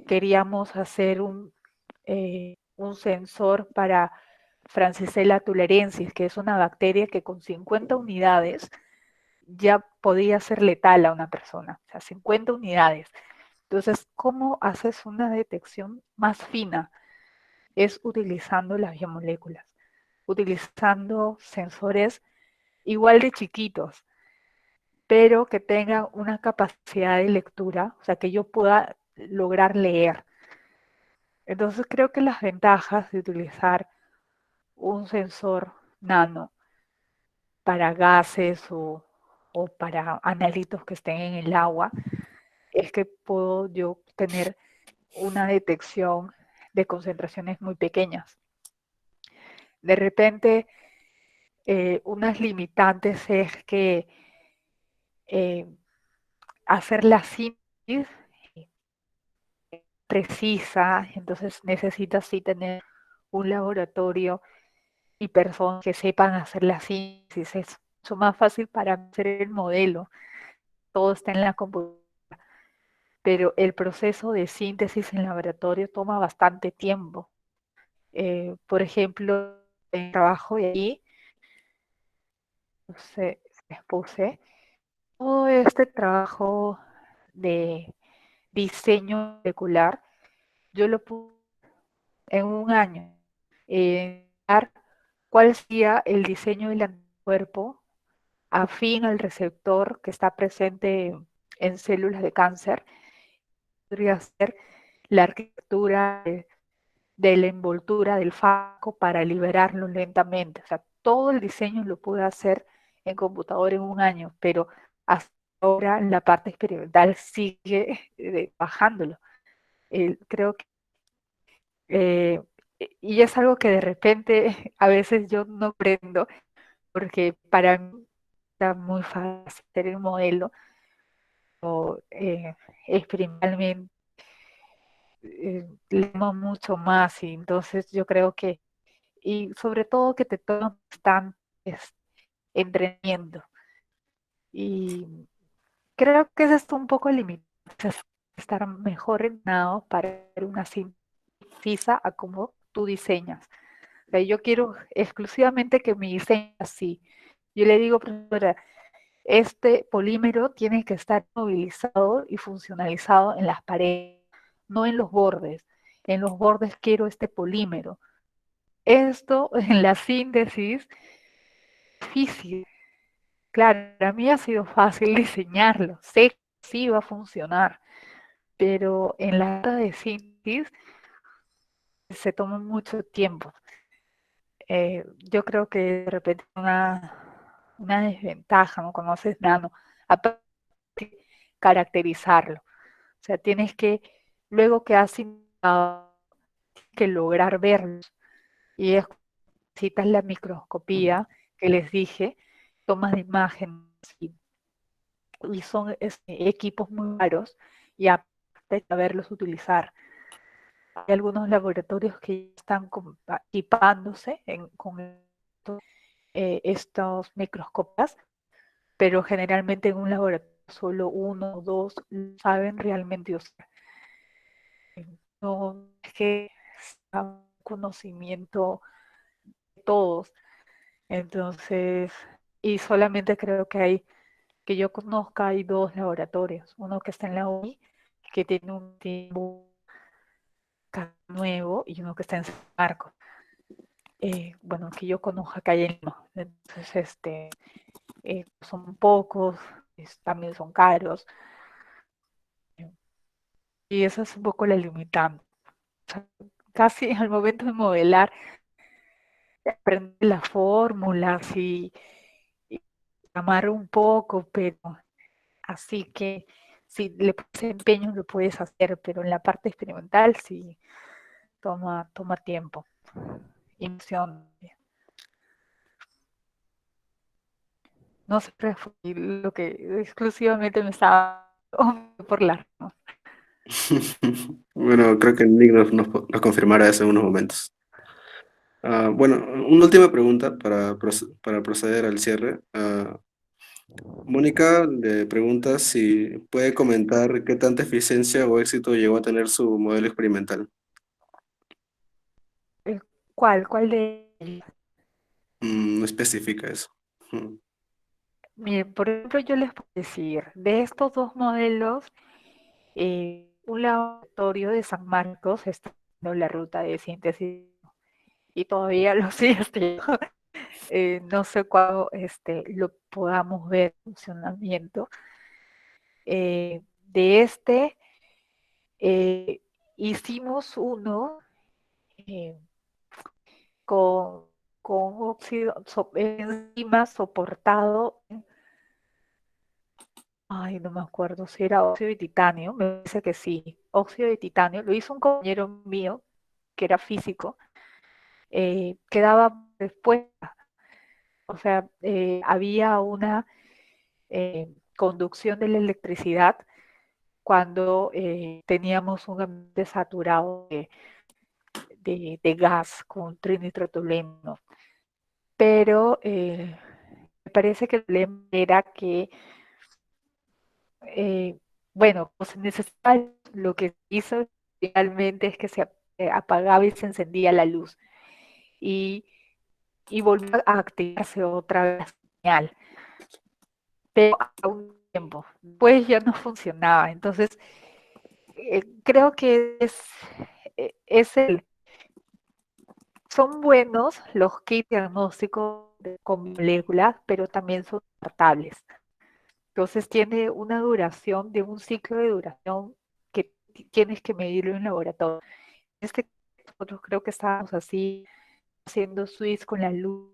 queríamos hacer un sensor para Francisella tularensis, que es una bacteria que con 50 unidades ya podía ser letal a una persona, o sea, 50 unidades. Entonces, ¿cómo haces una detección más fina? Es utilizando las biomoléculas, utilizando sensores igual de chiquitos, pero que tengan una capacidad de lectura, o sea, que yo pueda lograr leer. Entonces, creo que las ventajas de utilizar un sensor nano para gases o para analitos que estén en el agua es que puedo yo tener una detección de concentraciones muy pequeñas. De repente, unas limitantes es que eh, hacer la síntesis precisa, entonces necesitas sí tener un laboratorio y personas que sepan hacer la síntesis. Es mucho más fácil para hacer el modelo, todo está en la computadora, pero el proceso de síntesis en laboratorio toma bastante tiempo. Por ejemplo, el trabajo de allí, se expuse todo este trabajo de diseño molecular, yo lo puse en un año, dar cuál sería el diseño del anticuerpo afín al receptor que está presente en células de cáncer, podría ser la arquitectura de la envoltura del fármaco para liberarlo lentamente. O sea, todo el diseño lo pude hacer en computadora en un año, pero hasta ahora la parte experimental sigue bajándolo. Creo que, eh, y es algo que de repente a veces yo no aprendo, porque para mí está muy fácil hacer el modelo o experimentalmente leemos mucho más y entonces yo creo que, y sobre todo que te toman bastante entrenamiento. Y creo que eso es un poco limitante, estar mejor entrenado para hacer una síntesis precisa a cómo tú diseñas. O sea, yo quiero exclusivamente que mi diseño así. Yo le digo, profesora, este polímero tiene que estar movilizado y funcionalizado en las paredes, no en los bordes. En los bordes quiero este polímero. esto en la síntesis difícil. Claro, para mí ha sido fácil diseñarlo, sé que sí va a funcionar, pero en la hora de síntesis se toma mucho tiempo. Yo creo que de repente una desventaja, no conoces nano, aparte caracterizarlo. O sea, tienes que, luego que has intentado, que lograr verlos. Y es necesitas la microscopía que les dije, tomas de imágenes y son equipos muy raros y aparte de saberlos utilizar. Hay algunos laboratorios que están equipándose con estos microscopias, pero generalmente en un laboratorio solo uno o dos saben realmente usar. No es que sea un conocimiento de todos. Entonces, y solamente creo que que yo conozca, hay dos laboratorios. Uno que está en la UI, que tiene un tiempo nuevo, y uno que está en San Marcos. Bueno, que yo conozca que hay en Lima. Entonces, son pocos, también son caros. Y esa es un poco la limitante. O sea, casi al momento de modelar, aprender las fórmulas y amar un poco, pero así que si le pones empeño lo puedes hacer, pero en la parte experimental sí toma tiempo, emoción. No sé, fue lo que exclusivamente me estaba por la... Bueno, creo que Nick nos confirmará eso en unos momentos. Bueno, una última pregunta para proceder al cierre. Mónica le pregunta si puede comentar qué tanta eficiencia o éxito llegó a tener su modelo experimental. ¿Cuál de ellos? No especifica eso. Mm. Miren, por ejemplo, yo les puedo decir, de estos dos modelos, un laboratorio de San Marcos está haciendo la ruta de síntesis y todavía lo sigue haciendo. No sé cuándo lo podamos ver en funcionamiento. De eh, hicimos uno eh, con, con óxido, enzima soportado, ay, no me acuerdo si era óxido de titanio, me parece que sí, óxido de titanio, lo hizo un compañero mío que era físico, que daba respuesta, o sea, había una conducción de la electricidad cuando teníamos un ambiente saturado de gas con trinitrotolueno. Pero me parece que el problema era que, eh, bueno, pues necesitaba, lo que hizo realmente es que se apagaba y se encendía la luz y, y volvió a activarse otra vez la señal, pero a un tiempo. Después ya no funcionaba. Entonces, creo que es son buenos los kits diagnósticos con moléculas, pero también son descartables. Entonces tiene una duración de un ciclo de duración que tienes que medirlo en laboratorio. Este nosotros creo que estábamos así haciendo switch con la luz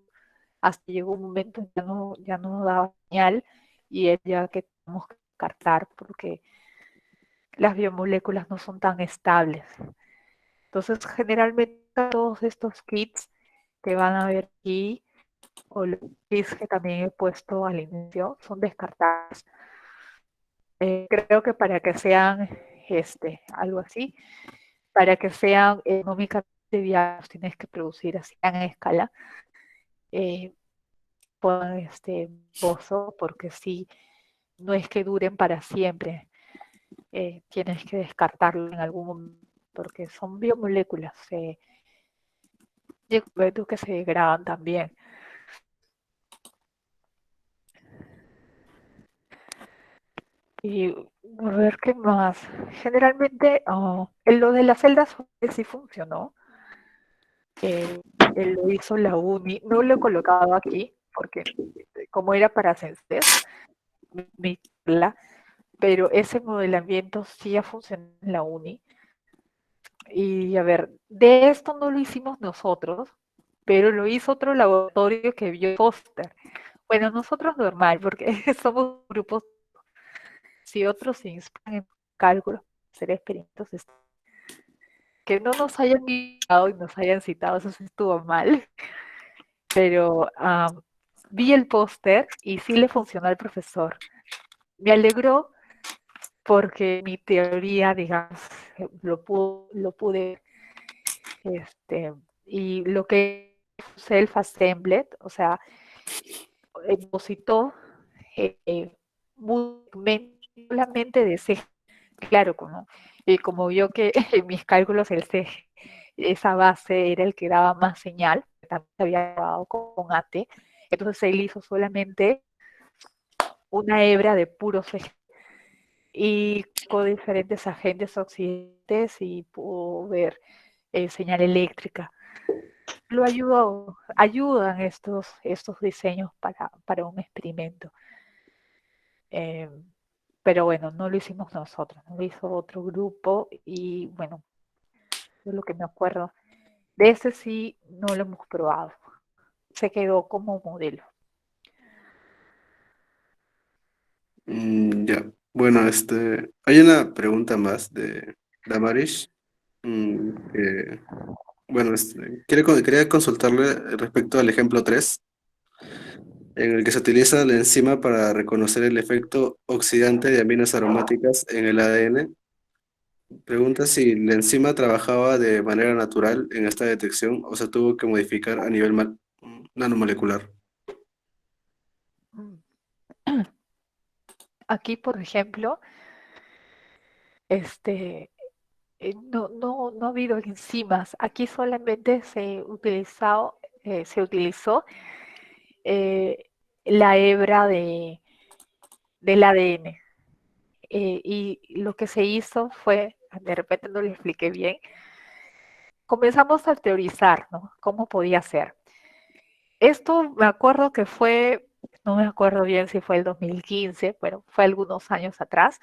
hasta llegó un momento en que ya no daba señal y es ya que tenemos que descartar porque las biomoléculas no son tan estables. Entonces generalmente todos estos kits que van a ver aquí o los kits que también he puesto al inicio son descartables. Creo que para que sean algo así, para que sean económicamente viables, tienes que producir así en escala, eh, con pozo, porque si no es que duren para siempre, tienes que descartarlo en algún momento, porque son biomoléculas, que se degradan también. Y a ver qué más. Generalmente, en lo de las celdas sí funcionó. lo hizo la UNI. No lo he colocado aquí porque como era para CENSES, pero ese modelamiento sí ha funcionado en la UNI. Y a ver, de esto no lo hicimos nosotros, pero lo hizo otro laboratorio que vio el póster. Bueno, nosotros normal, porque somos grupos, si otros se inspiran en cálculos, hacer experimentos, que no nos hayan invitado y nos hayan citado, eso sí estuvo mal, pero vi el póster y sí le funcionó al profesor. Me alegró porque mi teoría, digamos, lo pude, y lo que es self-assembled, o sea, depositó solamente de C, claro, como vio que en mis cálculos esa base era el que daba más señal, también se había dado con AT, entonces él hizo solamente una hebra de puro C y con diferentes agentes oxidantes y pudo ver señal eléctrica. Lo ayudan estos diseños para un experimento. Eh, pero bueno, no lo hicimos nosotros, lo hizo otro grupo y bueno, es lo que me acuerdo. De ese sí no lo hemos probado, se quedó como modelo. Ya. Bueno, hay una pregunta más de Damarish. Que, bueno, quería consultarle respecto al ejemplo 3 en el que se utiliza la enzima para reconocer el efecto oxidante de aminas aromáticas en el ADN. Pregunta si la enzima trabajaba de manera natural en esta detección o se tuvo que modificar a nivel nanomolecular. Aquí, por ejemplo, este, no ha habido enzimas. Aquí solamente se utilizó eh, la hebra del ADN. Y lo que se hizo fue, de repente no lo expliqué bien, comenzamos a teorizar, ¿no? ¿Cómo podía ser? Esto me acuerdo que fue, no me acuerdo bien si fue el 2015, pero fue algunos años atrás.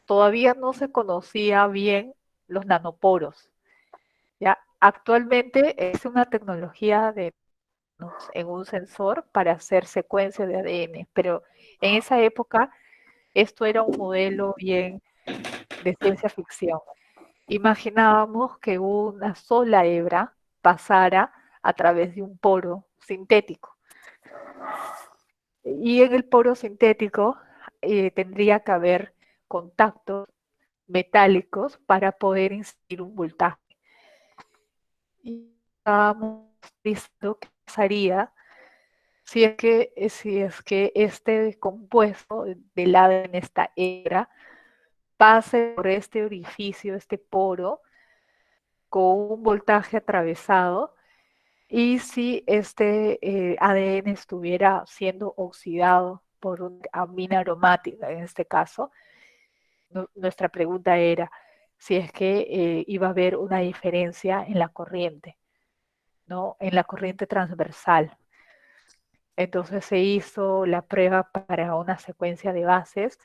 Todavía no se conocía bien los nanoporos. ¿Ya? Actualmente es una tecnología en un sensor para hacer secuencias de ADN, pero en esa época esto era un modelo bien de ciencia ficción. Imaginábamos que una sola hebra pasara a través de un poro sintético. Y en el poro sintético tendría que haber contactos metálicos para poder incidir un voltaje. Y estábamos diciendo qué pasaría si es que este compuesto del ADN, esta hebra, pase por este orificio, este poro, con un voltaje atravesado, y si este ADN estuviera siendo oxidado por una amina aromática, en este caso, nuestra pregunta era si es que iba a haber una diferencia en la corriente, ¿no? En la corriente transversal. Entonces se hizo la prueba para una secuencia de bases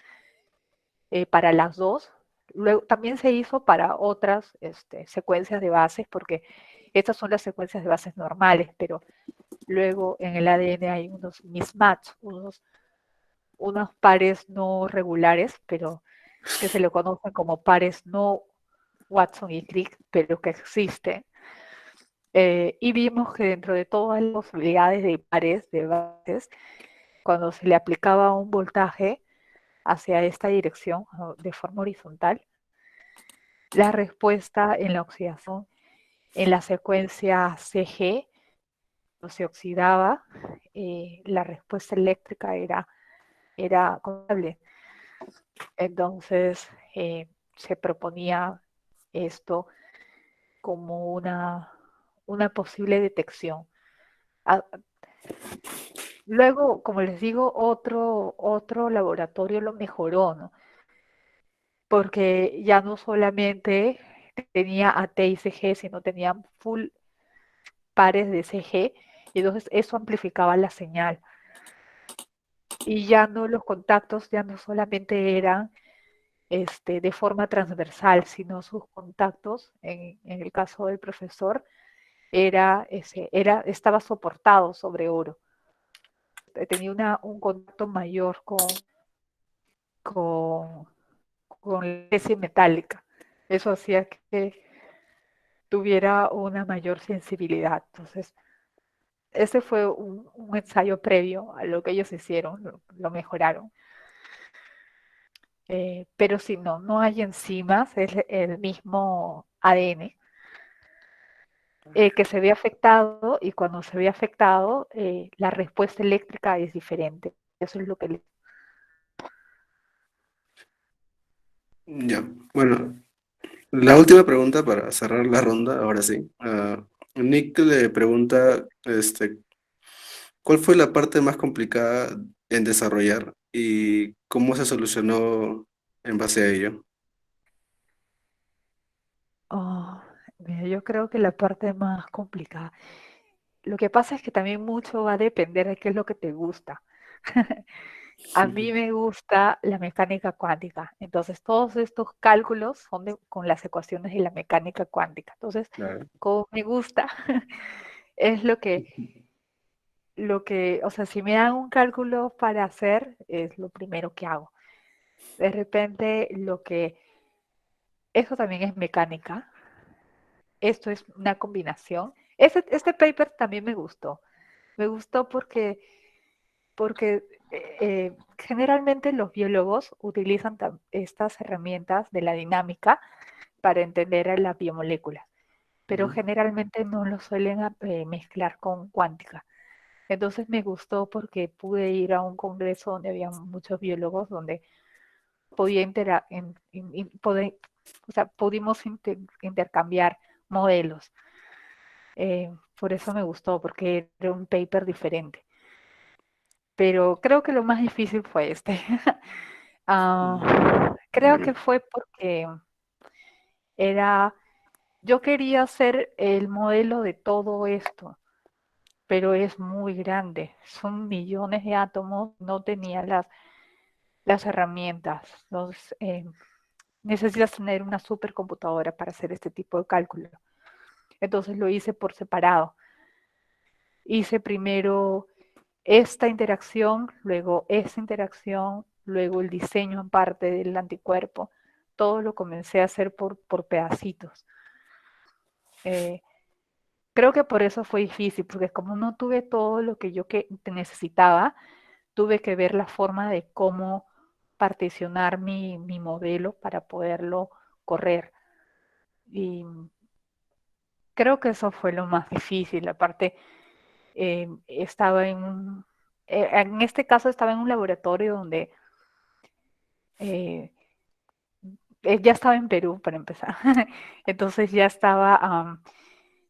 para las dos. Luego también se hizo para otras secuencias de bases, porque estas son las secuencias de bases normales, pero luego en el ADN hay unos mismatch, unos pares no regulares, pero que se le conocen como pares no Watson y Crick, pero que existen. Y vimos que dentro de todas las posibilidades de pares, de bases, cuando se le aplicaba un voltaje hacia esta dirección de forma horizontal, la respuesta en la oxidación en la secuencia CG no se oxidaba, la respuesta eléctrica era constable. Entonces se proponía esto como una posible detección. Ah, luego, como les digo, otro laboratorio lo mejoró, ¿no? Porque ya no solamente tenía AT y CG, sino tenía full pares de CG, y entonces eso amplificaba la señal. Y ya no los contactos, ya no solamente eran de forma transversal, sino sus contactos, en el caso del profesor, estaba soportado sobre oro. Tenía un contacto mayor con, con la especie metálica. Eso hacía que tuviera una mayor sensibilidad. Entonces, ese fue un ensayo previo a lo que ellos hicieron, lo mejoraron. Pero si no, no hay enzimas, es el mismo ADN que se ve afectado, y cuando se ve afectado, la respuesta eléctrica es diferente. Eso es lo que... Ya, bueno, la última pregunta para cerrar la ronda, ahora sí. Nick le pregunta, ¿cuál fue la parte más complicada en desarrollar y cómo se solucionó en base a ello? Oh, mira, yo creo que la parte más complicada. Lo que pasa es que también mucho va a depender de qué es lo que te gusta. A mí me gusta la mecánica cuántica, entonces todos estos cálculos son con las ecuaciones de la mecánica cuántica. Entonces, Claro. como me gusta, es o sea, si me dan un cálculo para hacer, es lo primero que hago. De repente, eso también es mecánica, esto es una combinación. Este paper también me gustó porque generalmente los biólogos utilizan estas herramientas de la dinámica para entender a las biomoléculas, pero Ujú. generalmente no lo suelen mezclar con cuántica. Entonces me gustó porque pude ir a un congreso donde había muchos biólogos, donde podía o sea, pudimos intercambiar modelos. Por eso me gustó, porque era un paper diferente. Pero creo que lo más difícil fue este. Creo que Bueno, fue porque era, yo quería hacer el modelo de todo esto, pero es muy grande, son millones de átomos, no tenía las herramientas, necesitas tener una supercomputadora para hacer este tipo de cálculo. Entonces lo hice por separado. Hice primero esta interacción, luego esta interacción, luego el diseño en parte del anticuerpo. Todo lo comencé a hacer por pedacitos. Eh, Creo que por eso fue difícil, porque como no tuve todo lo que yo necesitaba, tuve que ver la forma de cómo particionar mi modelo para poderlo correr. Y creo que eso fue lo más difícil. Aparte, estaba en este caso estaba en un laboratorio donde eh, ya estaba en Perú para empezar. Entonces ya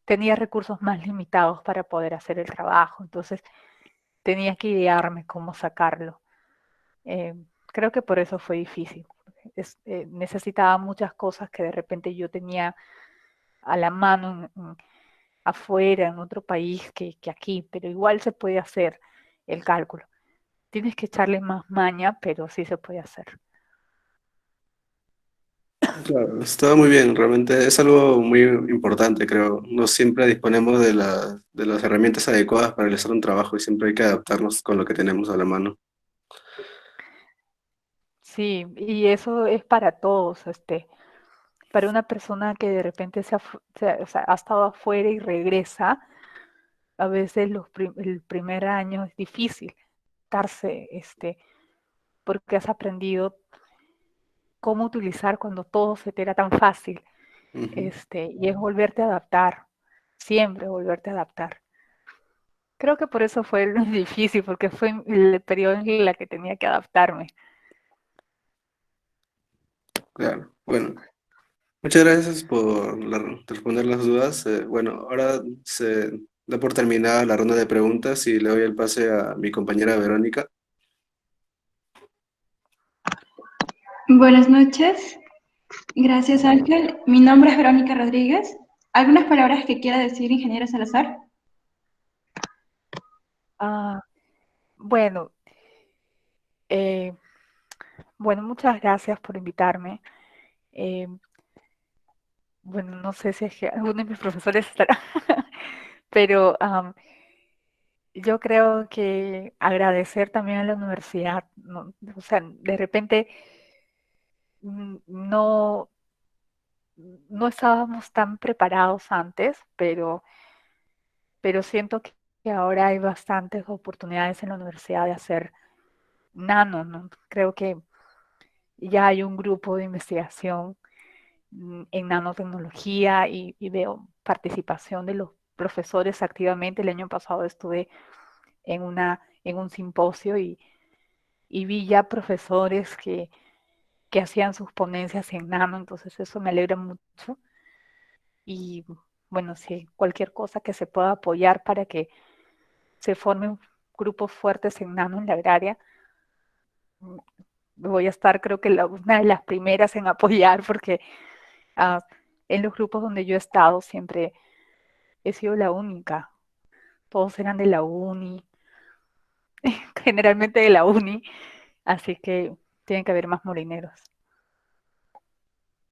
tenía recursos más limitados para poder hacer el trabajo. Entonces tenía que idearme cómo sacarlo. Eh, Creo que por eso fue difícil. Necesitaba muchas cosas que de repente yo tenía a la mano afuera, en otro país que aquí, pero igual se puede hacer el cálculo. Tienes que echarle más maña, pero sí se puede hacer. claro, estaba muy bien, realmente es algo muy importante, creo. No siempre disponemos de de las herramientas adecuadas para realizar un trabajo y siempre hay que adaptarnos con lo que tenemos a la mano. Sí, y eso es para todos, para una persona que de repente o sea, ha estado afuera y regresa, a veces el primer año es difícil darse, porque has aprendido cómo utilizar cuando todo se te era tan fácil, Ujú. y es volverte a adaptar, siempre volverte a adaptar. Creo que por eso fue difícil, porque fue el periodo en el que tenía que adaptarme. Claro, bueno, muchas gracias por responder las dudas. Bueno, ahora se da por terminada la ronda de preguntas y le doy el pase a mi compañera Verónica. Buenas noches. Gracias, Ángel. Mi nombre es Verónica Rodríguez. ¿Algunas palabras que quiera decir, ingeniero Salazar? Ah, bueno, eh, bueno, muchas gracias por invitarme. Eh, bueno, no sé si es que alguno de mis profesores estará, pero yo creo que agradecer también a la universidad, ¿no? O sea, de repente no, no estábamos tan preparados antes, pero siento que ahora hay bastantes oportunidades en la universidad de hacer nano, ¿no? Creo que ya hay un grupo de investigación en nanotecnología y veo participación de los profesores activamente. El año pasado estuve en un simposio y vi ya profesores que hacían sus ponencias en nano, entonces eso me alegra mucho. Y bueno, sí, cualquier cosa que se pueda apoyar para que se formen grupos fuertes en nano en la agraria, mm, voy a estar creo que una de las primeras en apoyar porque ah, en los grupos donde yo he estado siempre he sido la única. Todos eran de la uni, generalmente de la uni, así que tienen que haber más molineros.